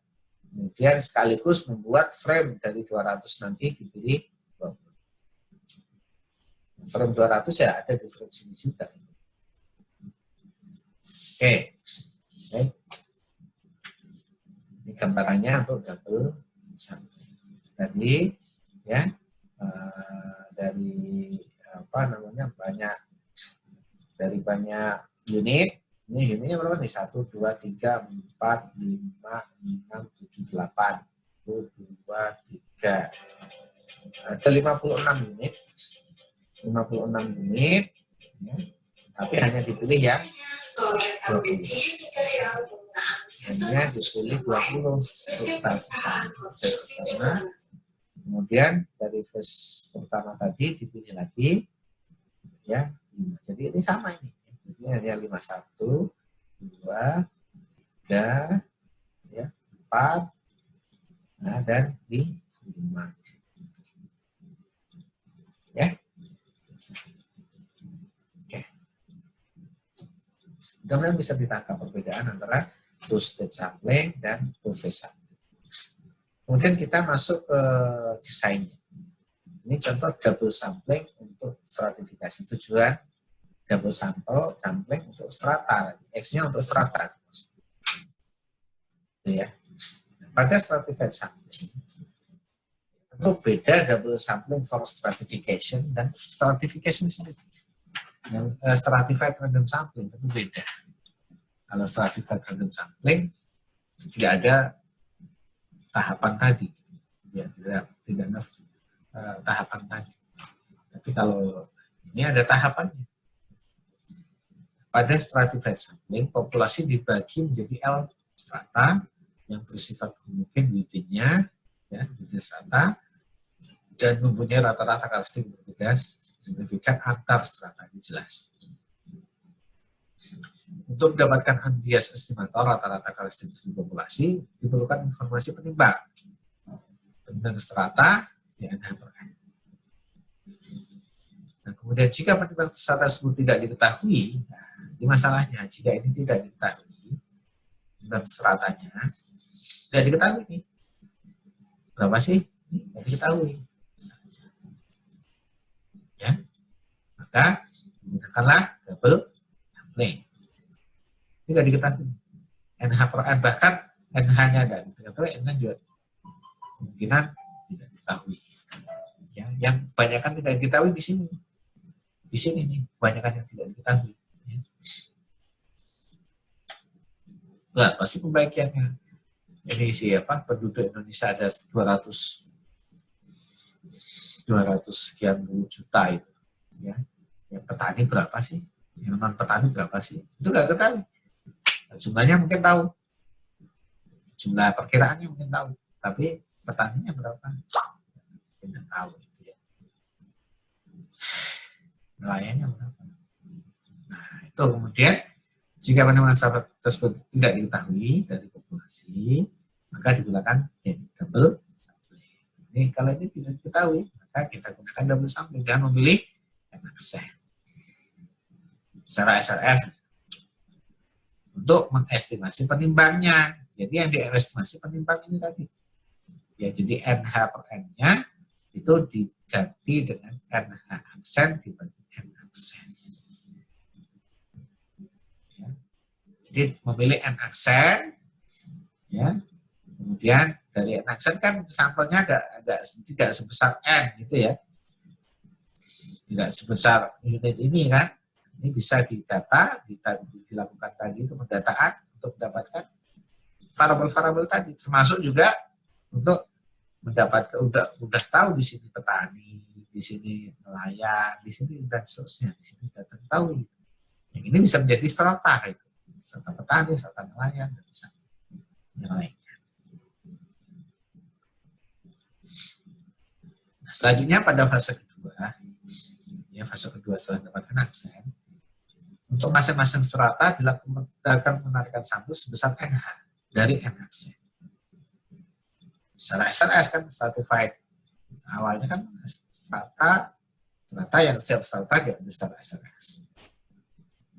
Speaker 1: Kemudian sekaligus membuat frame dari 200 nanti dipilih 20. Frame 200 ya ada di frame sini juga. Oke. Baik. Ini Ini gambarannya untuk double sampling. Tadi ya dari apa namanya banyak unit. Ini unitnya berapa nih? 1, 2, 3, 4, 5, 6, 7, 8. 1, 2, 3. Ada 56 unit. 56 unit. Ya. Tapi hanya dipilih yang 20. Hanya dipilih 20 untuk karena kemudian dari phase pertama tadi dipilih lagi ya 5. Jadi ini sama ini. Jadi hanya 51, 2, 3, ya, 4, nah, dan di 5. Ya. Oke. Mudah-mudahan bisa ditangkap perbedaan antara two-stage sampling dan two-phase sampling. Kemudian kita masuk ke desainnya. Ini contoh double sampling untuk stratifikasi. Tujuan double sampling untuk strata. X-nya untuk strata. Itu ya. Pada stratified sampling, itu beda double sampling for stratification dan stratification sendiri. Yang stratified random sampling itu beda. Kalau stratified random sampling tidak ada tahapan tadi, ya, tidak ada tahapan tadi. Tapi kalau ini ada tahapannya. Pada stratified sampling, populasi dibagi menjadi L strata yang bersifat mungkin within-nya, ya, within strata, dan mempunyai rata-rata karakteristik berbeda signifikan antar strata. Ini jelas. Untuk mendapatkan unbiased estimator rata-rata karakteristik populasi, diperlukan informasi penimbang. Penimbang strata, ya, nah, kemudian jika penimbang strata tersebut tidak diketahui, nah, ini masalahnya. Jika ini tidak diketahui, penimbang stratanya tidak diketahui nih. Berapa sih? Tidak diketahui. Ya, maka gunakanlah double sampling. Tidak diketahui. NH per N, bahkan NH-nya ada diketahui, N juga kemungkinan tidak diketahui. Ya, yang kebanyakan tidak diketahui di sini. Di sini nih, kebanyakan yang tidak diketahui. Ya. Nah, pasti pembagiannya. Ini siapa? Penduduk Indonesia ada 200 sekian juta itu. Ya. Yang petani berapa sih? Yang non petani berapa sih? Itu nggak ketahui. Jumlahnya mungkin tahu. Jumlah perkiraannya mungkin tahu. Tapi petaninya berapa? Tidak tahu. Gitu ya. Nelayannya berapa? Nah, itu kemudian jika penerimaan tersebut tidak diketahui dari populasi, maka digunakan double sampling. Ini kalau ini tidak diketahui, maka kita gunakan double sampling dan memilih NaCS secara SRS untuk mengestimasi penimbangnya. Jadi yang diestimasi penimbang ini tadi. Ya, jadi NH per N-nya itu diganti dengan NH aksen dibanding N aksen. Ya. Jadi memilih N aksen, ya. Kemudian dari N aksen kan sampelnya tidak sebesar N gitu ya. Tidak sebesar unit ini kan. Ini bisa dilakukan tadi itu pendataan untuk mendapatkan variabel-variabel tadi, termasuk juga untuk mendapatkan udah tahu di sini petani, di sini nelayan, di sini dan seterusnya, di sini data tahu. Yang ini bisa menjadi strata itu, strata petani, strata nelayan, dan bisa yang lainnya. Nah, selanjutnya pada fase kedua, ya fase kedua setelah mendapatkan aksen. Untuk masing-masing strata dilakukan penarikan sampel sebesar NH dari N aksen. Secara SRS kan stratified. Awalnya kan strata yang setiap strata dia besar SRS.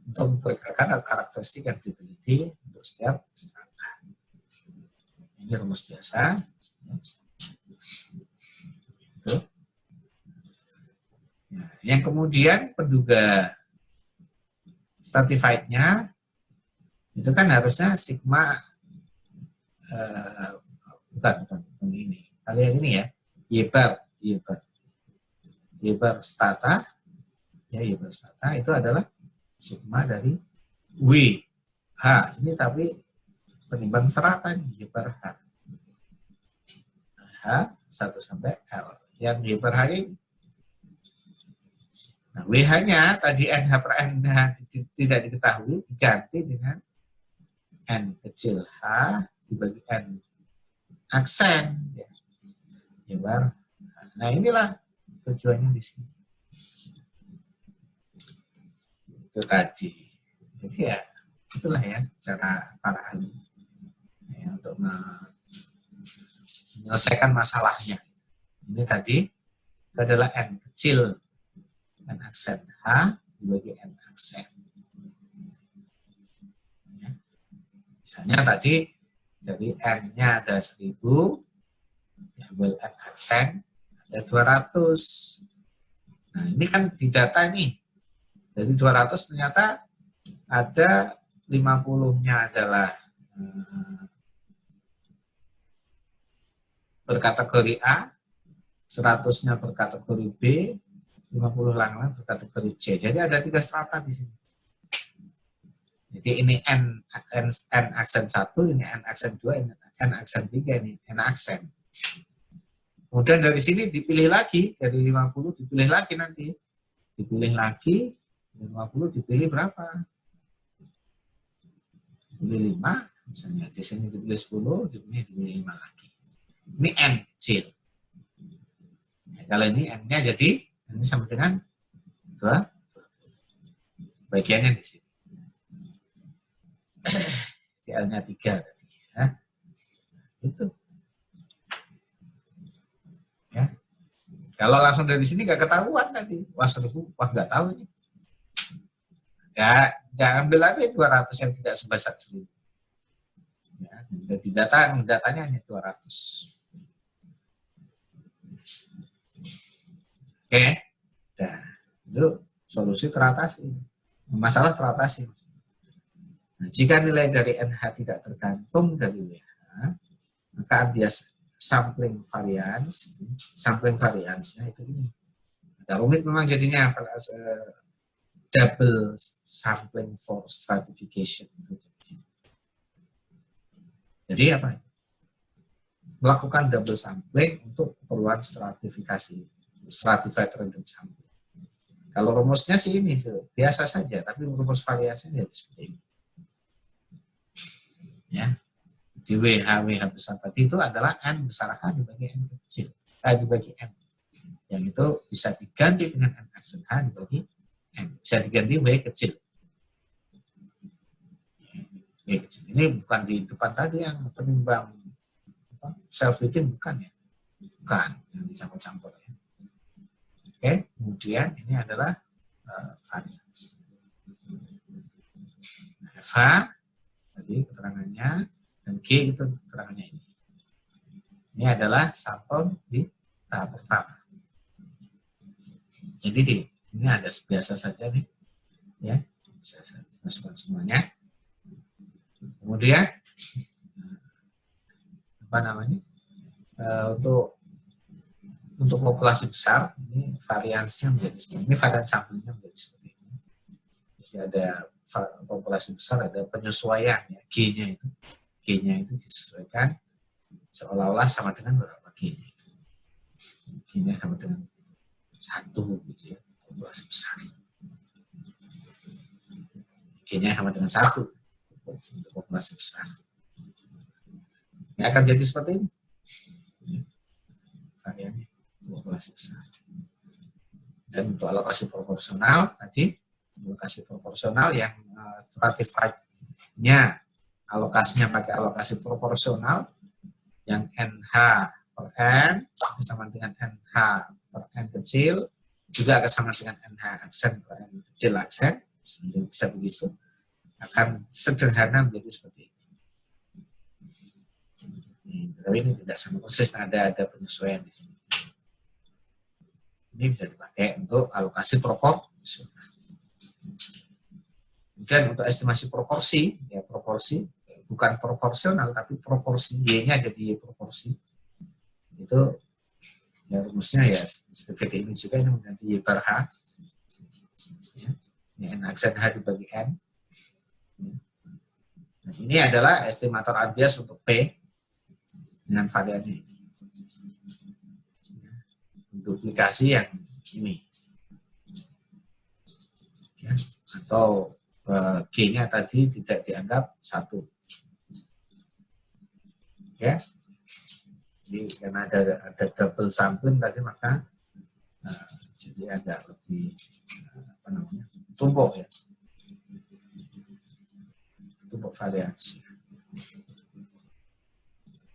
Speaker 1: Untuk memperkirakan karakteristik yang diteliti untuk setiap strata. Ini rumus biasa. Itu. Nah, yang kemudian penduga stratified-nya itu kan harusnya sigma bukan ini. Kalian ini ya, Yebar stata, ya Yebar stata itu adalah sigma dari W. H, ini tapi penimbang serata nih, Yebar H. H 1 sampai L. Yang Yebar H ini. Nah, WH-nya tadi NH per NH tidak diketahui, diganti dengan N kecil H dibagi N aksen. Ya. Yebar. Nah, inilah tujuannya di sini. Itu tadi. Jadi ya, itulah ya cara para ahli ya, untuk menyelesaikan masalahnya. Ini tadi itu adalah N kecil, N aksen H dibagi N aksen. Ya. Misalnya tadi dari N-nya ada 1000, ambil N aksen ada 200. Nah ini kan di data nih, dari 200 ternyata ada 50-nya adalah berkategori A, 100-nya berkategori B, 50 lain berkategori C. Jadi ada 3 strata di sini. Jadi ini N aksen 1, ini N aksen 2, ini N aksen 3, ini N aksen. Kemudian dari sini dipilih lagi, dari 50 dipilih lagi nanti. Dipilih lagi, dari 50 dipilih berapa? Dipilih 5, misalnya di sini dipilih 10, dipilih 5 lagi. Ini N kecil. Ya, kalau ini N-nya jadi ini sama dengan 2. Bagiannya di sini. Jadi L-nya 3 tadi ya. Itu. Ya. Kalau langsung dari sini nggak ketahuan tadi. Wah, 1000, wah nggak tahu ini. Nggak ambil lagi 200 yang tidak sebesar 1000. Ya, di datanya hanya 200. Oke, nah, itu solusi teratasi. Masalah teratasi. Nah, jika nilai dari NH tidak tergantung dari WH, maka bias sampling variance-nya itu ini. Agak rumit memang jadinya double sampling for stratification. Jadi apa? Melakukan double sampling untuk keperluan stratifikasi, stratified random sampling. Kalau rumusnya sih ini biasa saja, tapi rumus variasinya seperti ini. Ya, di WH besar tadi itu adalah N besar H dibagi N kecil, dibagi N. Yang itu bisa diganti dengan N aksen H dibagi N. Bisa diganti W kecil. W kecil. Ini bukan di depan tadi yang penimbang self-within, bukan ya? Bukan, yang dicampur-campur ya. Oke, kemudian ini adalah variance. F tadi keterangannya, dan G itu keterangannya ini. Ini adalah sampel di tahap pertama. Jadi ini ada biasa saja nih, ya, bisa saya masukkan semuanya. Kemudian apa namanya? Untuk populasi besar, ini variansnya menjadi seperti ini, varian sampelnya menjadi seperti ini. Jadi ada populasi besar, ada penyesuaian ya, G-nya itu disesuaikan seolah-olah sama dengan berapa G-nya. G-nya sama dengan 1 gitu ya, populasi besar. G-nya sama dengan 1 untuk populasi besar. Ini akan jadi seperti ini. Variannya populasi besar. Dan untuk alokasi proporsional tadi, alokasi proporsional yang stratified-nya alokasinya pakai alokasi proporsional yang NH per N itu sama dengan NH per N kecil, juga akan sama dengan NH aksen per N kecil aksen, bisa begitu, akan sederhana menjadi seperti ini. Tapi ini tidak sama persis, ada penyesuaian di sini. Ini bisa dipakai untuk alokasi proporsional. Kemudian untuk estimasi proporsi, ya proporsi bukan proporsional, tapi proporsi Y-nya jadi proporsi, itu ya rumusnya ya seperti ini juga, ini menjadi Y per H. Ya. Ini N aksen H dibagi N. Nah, ini adalah estimator unbiased untuk P dengan varian ini. Duplikasi yang ini. Ya. Atau G-nya tadi tidak dianggap 1. Ya. Jadi karena ada double sampling tadi, maka jadi agak lebih tumpuk ya, tumpuk variasi.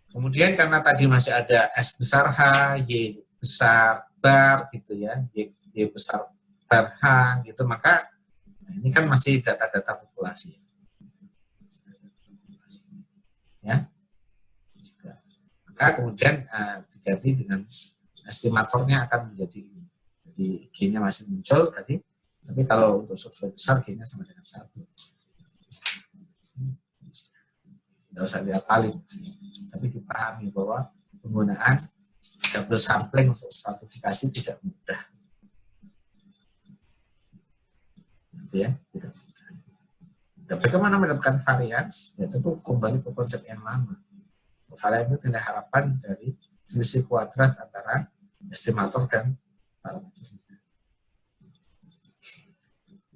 Speaker 1: Kemudian karena tadi masih ada S besar H, Y besar bar gitu ya, Y besar bar H gitu, maka ini kan masih data-data populasi ya. Maka kemudian diganti dengan estimatornya akan menjadi ini. Jadi G-nya masih muncul tadi, tapi kalau untuk survei besar G-nya sama dengan 1. Tidak usah dihafalin, tapi dipahami bahwa penggunaan double sampling untuk stratifikasi tidak mudah. Gitu ya, tidak mudah. Dan bagaimana mendapatkan varians? Ya tentu kembali ke konsep yang lama. Varian itu tidak harapan dari selisih kuadrat antara estimator dan parameter.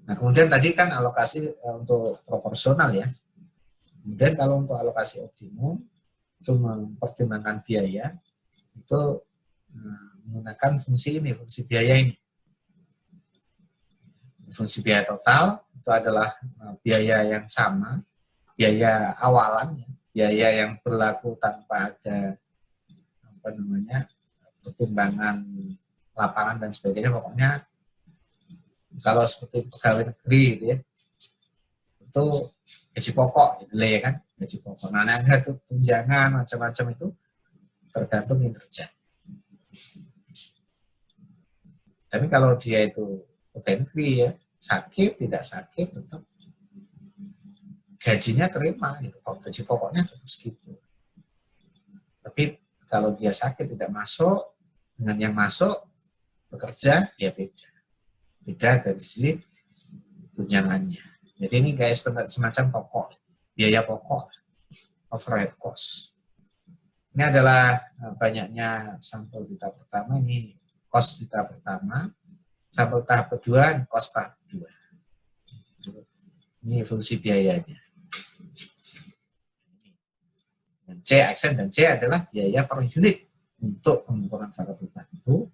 Speaker 1: Nah, kemudian tadi kan alokasi untuk proporsional ya. Kemudian kalau untuk alokasi optimum, itu mempertimbangkan biaya, itu menggunakan fungsi ini, fungsi biaya ini. Fungsi biaya total itu adalah biaya yang sama, biaya awalan, biaya yang berlaku tanpa ada pertimbangan lapangan dan sebagainya. Pokoknya kalau seperti pegawai negeri gitu ya, itu gaji pokok gitu ya kan, gaji pokok. Nah, ada tuh tunjangan macam-macam itu tergantung kinerja. Tapi kalau dia itu pegawai negeri ya, sakit tidak sakit tetap gajinya terima gitu. Gaji pokoknya tetap segitu. Tapi kalau dia sakit tidak masuk, dengan yang masuk bekerja ya beda. Beda dari sisi tunjangannya. Jadi ini guys semacam pokok, biaya pokok, overhead cost. Ini adalah banyaknya sampel di tahap pertama, ini cost di tahap pertama, sampel tahap kedua, cost tahap kedua. Ini fungsi biayanya. Dan C aksen dan C adalah biaya per unit untuk pengukuran variabel bantu.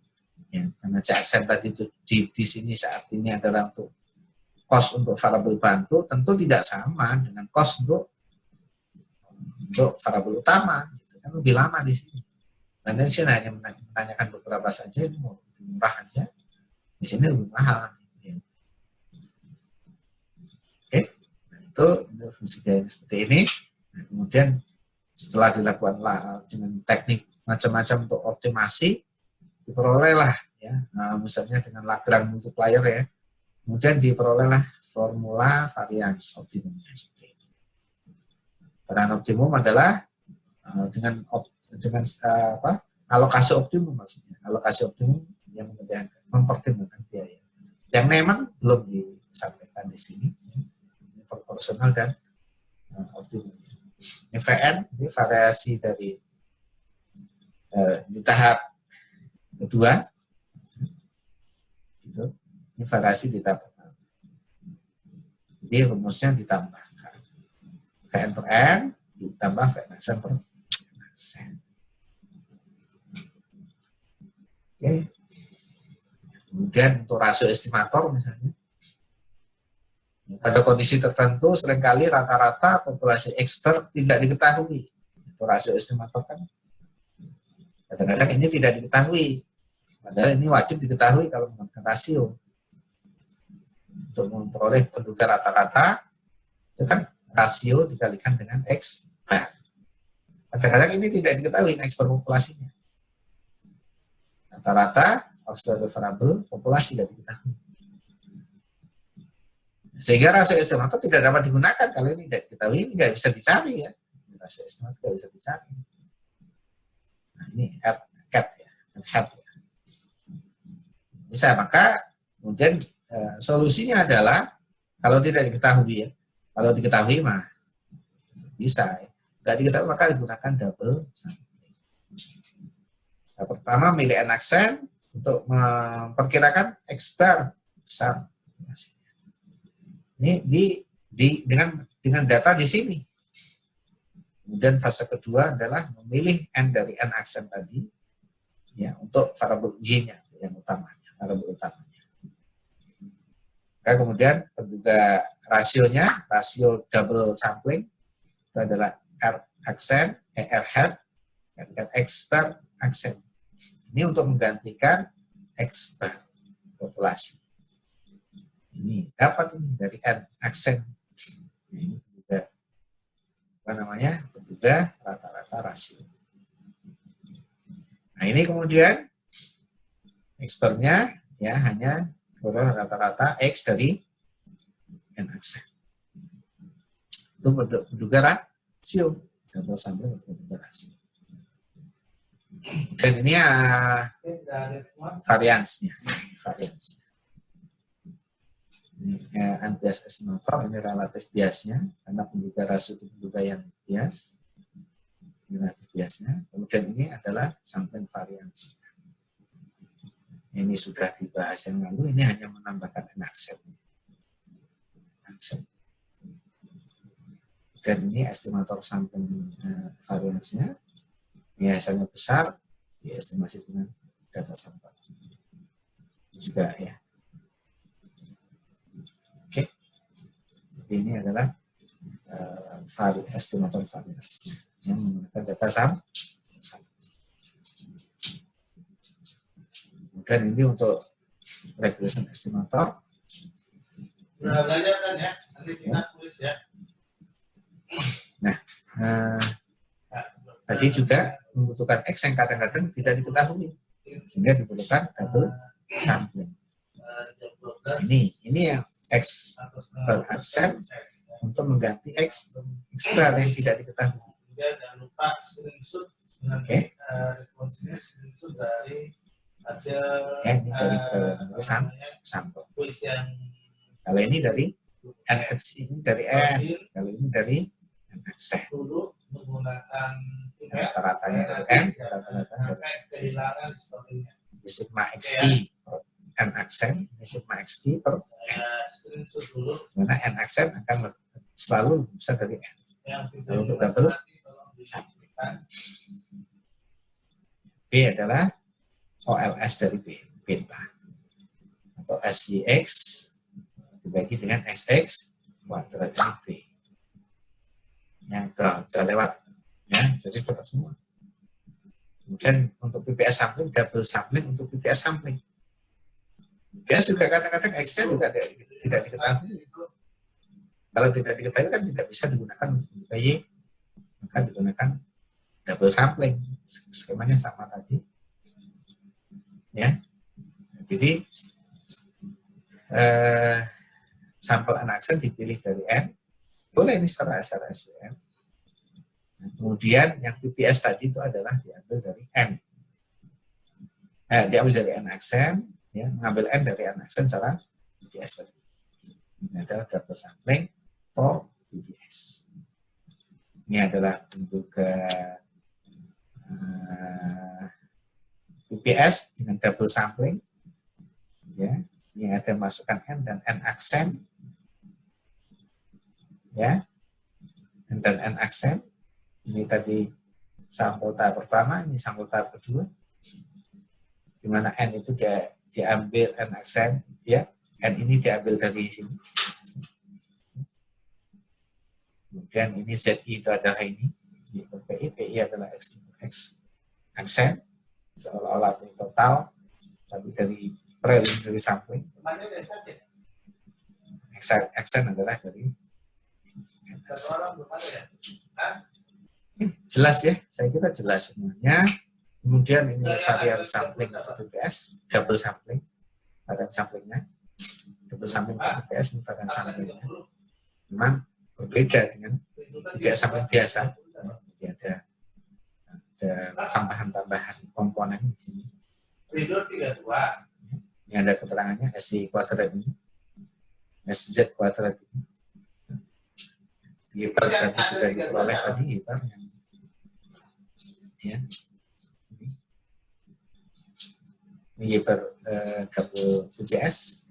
Speaker 1: Ya, karena C aksen tadi itu di sini saat ini adalah untuk cost untuk variabel bantu, tentu tidak sama dengan cost untuk variabel utama. Gitu. Kan lebih lama di sini. Dan di sini hanya menanyakan beberapa saja, ini mau lebih murah aja. Di sini lebih mahal. Ya. Oke, nah, itu fungsi biaya seperti ini. Nah, kemudian setelah dilakukan dengan teknik macam-macam untuk optimasi, diperolehlah ya, misalnya dengan Lagrange multiplier ya, kemudian diperolehlah formula varians optimumnya seperti ini. Varian optimum adalah dengan alokasi optimum, maksudnya alokasi optimum yang mempertimbangkan biaya yang memang belum disampaikan di sini, proporsional dan optimum. Ini VN, ini variasi dari di tahap kedua, gitu. Ini variasi di tahap pertama. Jadi rumusnya ditambahkan VN per N ditambah VN aksen per aksen. Oke. Kemudian untuk rasio estimator misalnya, pada kondisi tertentu seringkali rata-rata populasi expert tidak diketahui. Itu rasio estimator kan kadang-kadang ini tidak diketahui. Padahal ini wajib diketahui kalau menggunakan rasio. Untuk memperoleh penduga rata-rata, itu kan rasio dikalikan dengan X. Nah, kadang-kadang ini tidak diketahui X per populasinya. Rata-rata auxiliary variable populasi tidak diketahui. Sehingga rasio estimator tidak dapat digunakan kalau ini tidak diketahui, ini nggak bisa dicari ya. Rasio estimator nggak bisa dicari. Nah, ini cat ya, hat ya. Bisa, maka kemudian solusinya adalah kalau tidak diketahui ya, kalau diketahui mah bisa ya. Nggak diketahui maka digunakan double sampling. Nah, pertama milih n accent untuk memperkirakan X bar besar. Ini dengan data di sini. Kemudian fase kedua adalah memilih n dari n accent tadi ya untuk variabel y-nya yang utamanya, variabel utamanya. Kemudian juga rasionya, rasio double sampling itu adalah R accent, R hat, X bar accent. Ini untuk menggantikan X bar populasi. Ini dapat ini dari N accent. Ini juga apa namanya? Juga rata-rata rasio. Nah, ini kemudian X bar-nya ya hanya rata-rata X dari N accent. Itu menduga rasio. Double sampling untuk menduga rasio. Dan ini variansnya. Unbiased estimator, ini relatif biasnya, karena penduga rasio itu penduga yang bias. Relatif biasnya. Kemudian ini adalah sampling varians. Ini sudah dibahas yang lalu, ini hanya menambahkan n accent. Dan ini estimator sampling variansnya. Ini hasilnya besar, diestimasi dengan data sampel. Juga ya. Oke. Ini adalah estimator varians yang menggunakan data sampel. Kemudian ini untuk regression estimator.
Speaker 2: Sudah belajar kan ya? Nanti kita tulis ya.
Speaker 1: Nah, tadi juga membutuhkan X yang kadang-kadang tidak diketahui, sehingga diperlukan double sampling. Ini yang X per accent untuk mengganti X bar yang tidak diketahui.
Speaker 2: Jangan lupa screenshot dengan screenshot dari hasil
Speaker 1: ini dari sampel. Kalau ini dari N ini dari N, kalau ini dari N accent.
Speaker 2: Dulu menggunakan
Speaker 1: rata-ratanya dari N, rata-ratanya dari sigma XT per N accent, sigma XT per N. Karena N accent akan selalu bisa dari N. Lalu untuk double sampling. B adalah OLS dari B, beta. Atau SYX dibagi dengan SX kuadrat dari B. Yang sudah lewat. Ya, jadi dapat semua. Kemudian untuk PPS sampling, double sampling untuk PPS sampling. PPS juga kadang-kadang X-nya juga tidak diketahui. Kalau tidak diketahui kan tidak bisa digunakan untuk Y, maka digunakan double sampling. Skemanya sama tadi. Ya, jadi sampel N accent dipilih dari N, boleh ini secara SRSUM. Kemudian yang PPS tadi itu adalah diambil dari N. Diambil dari N accent, ya, mengambil N dari N accent secara PPS tadi. Ini adalah double sampling for PPS. Ini adalah bentuk PPS dengan double sampling. Ya, ini ada masukkan N dan N accent. Ya, N dan N accent. Ini tadi sampel tahap pertama, ini sampel tahap kedua. Di mana N itu diambil N accent, ya. N ini diambil dari sini. Kemudian ini ZI itu adalah ini. PI adalah X accent. Seolah-olah ini total, tapi dari preliminary sampling. Accent adalah dari jelas ya, saya kira jelas semuanya. Kemudian ini varian sampling atau PPS, double sampling, varian samplingnya. double sampling PPS ini varian samplingnya. Memang berbeda dengan tiga sampling biasa. Jadi ada tambahan-tambahan komponen di sini. Ini ada keterangannya SI kuadrat ini, SZ kuadrat ini. Hiper berarti sudah diperoleh tadi hiper yang ya. Ini hiper double PPS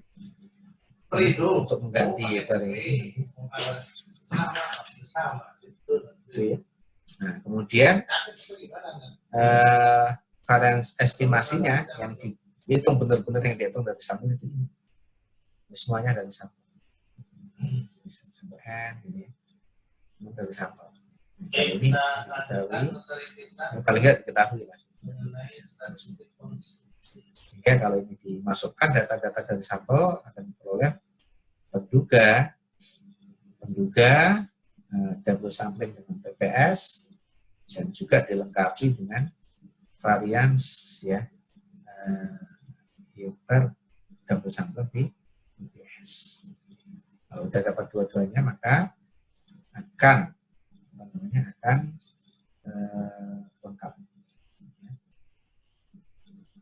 Speaker 1: untuk mengganti hiper ini. Itu ya. Nah, kemudian varians estimasinya yang dihitung benar-benar yang dihitung dari sampel itu ini. Semuanya dari sampel. Sampel N ini dari sampel. Nah, ini diketahui, paling nggak diketahui lah. Sehingga kalau ini dimasukkan data-data dari sampel akan diperoleh penduga double sampling dengan PPS dan juga dilengkapi dengan varians ya hiper double sampling di PPS. Kalau sudah dapat dua-duanya maka akan lengkap.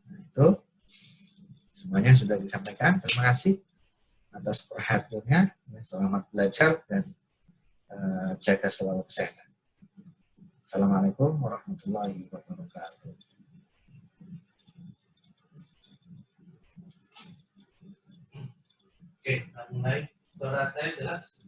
Speaker 1: Nah, itu semuanya sudah disampaikan. Terima kasih atas perhatiannya. Selamat belajar dan jaga selalu kesehatan. Assalamualaikum warahmatullahi wabarakatuh.
Speaker 2: Oke, mulai. Suara saya jelas?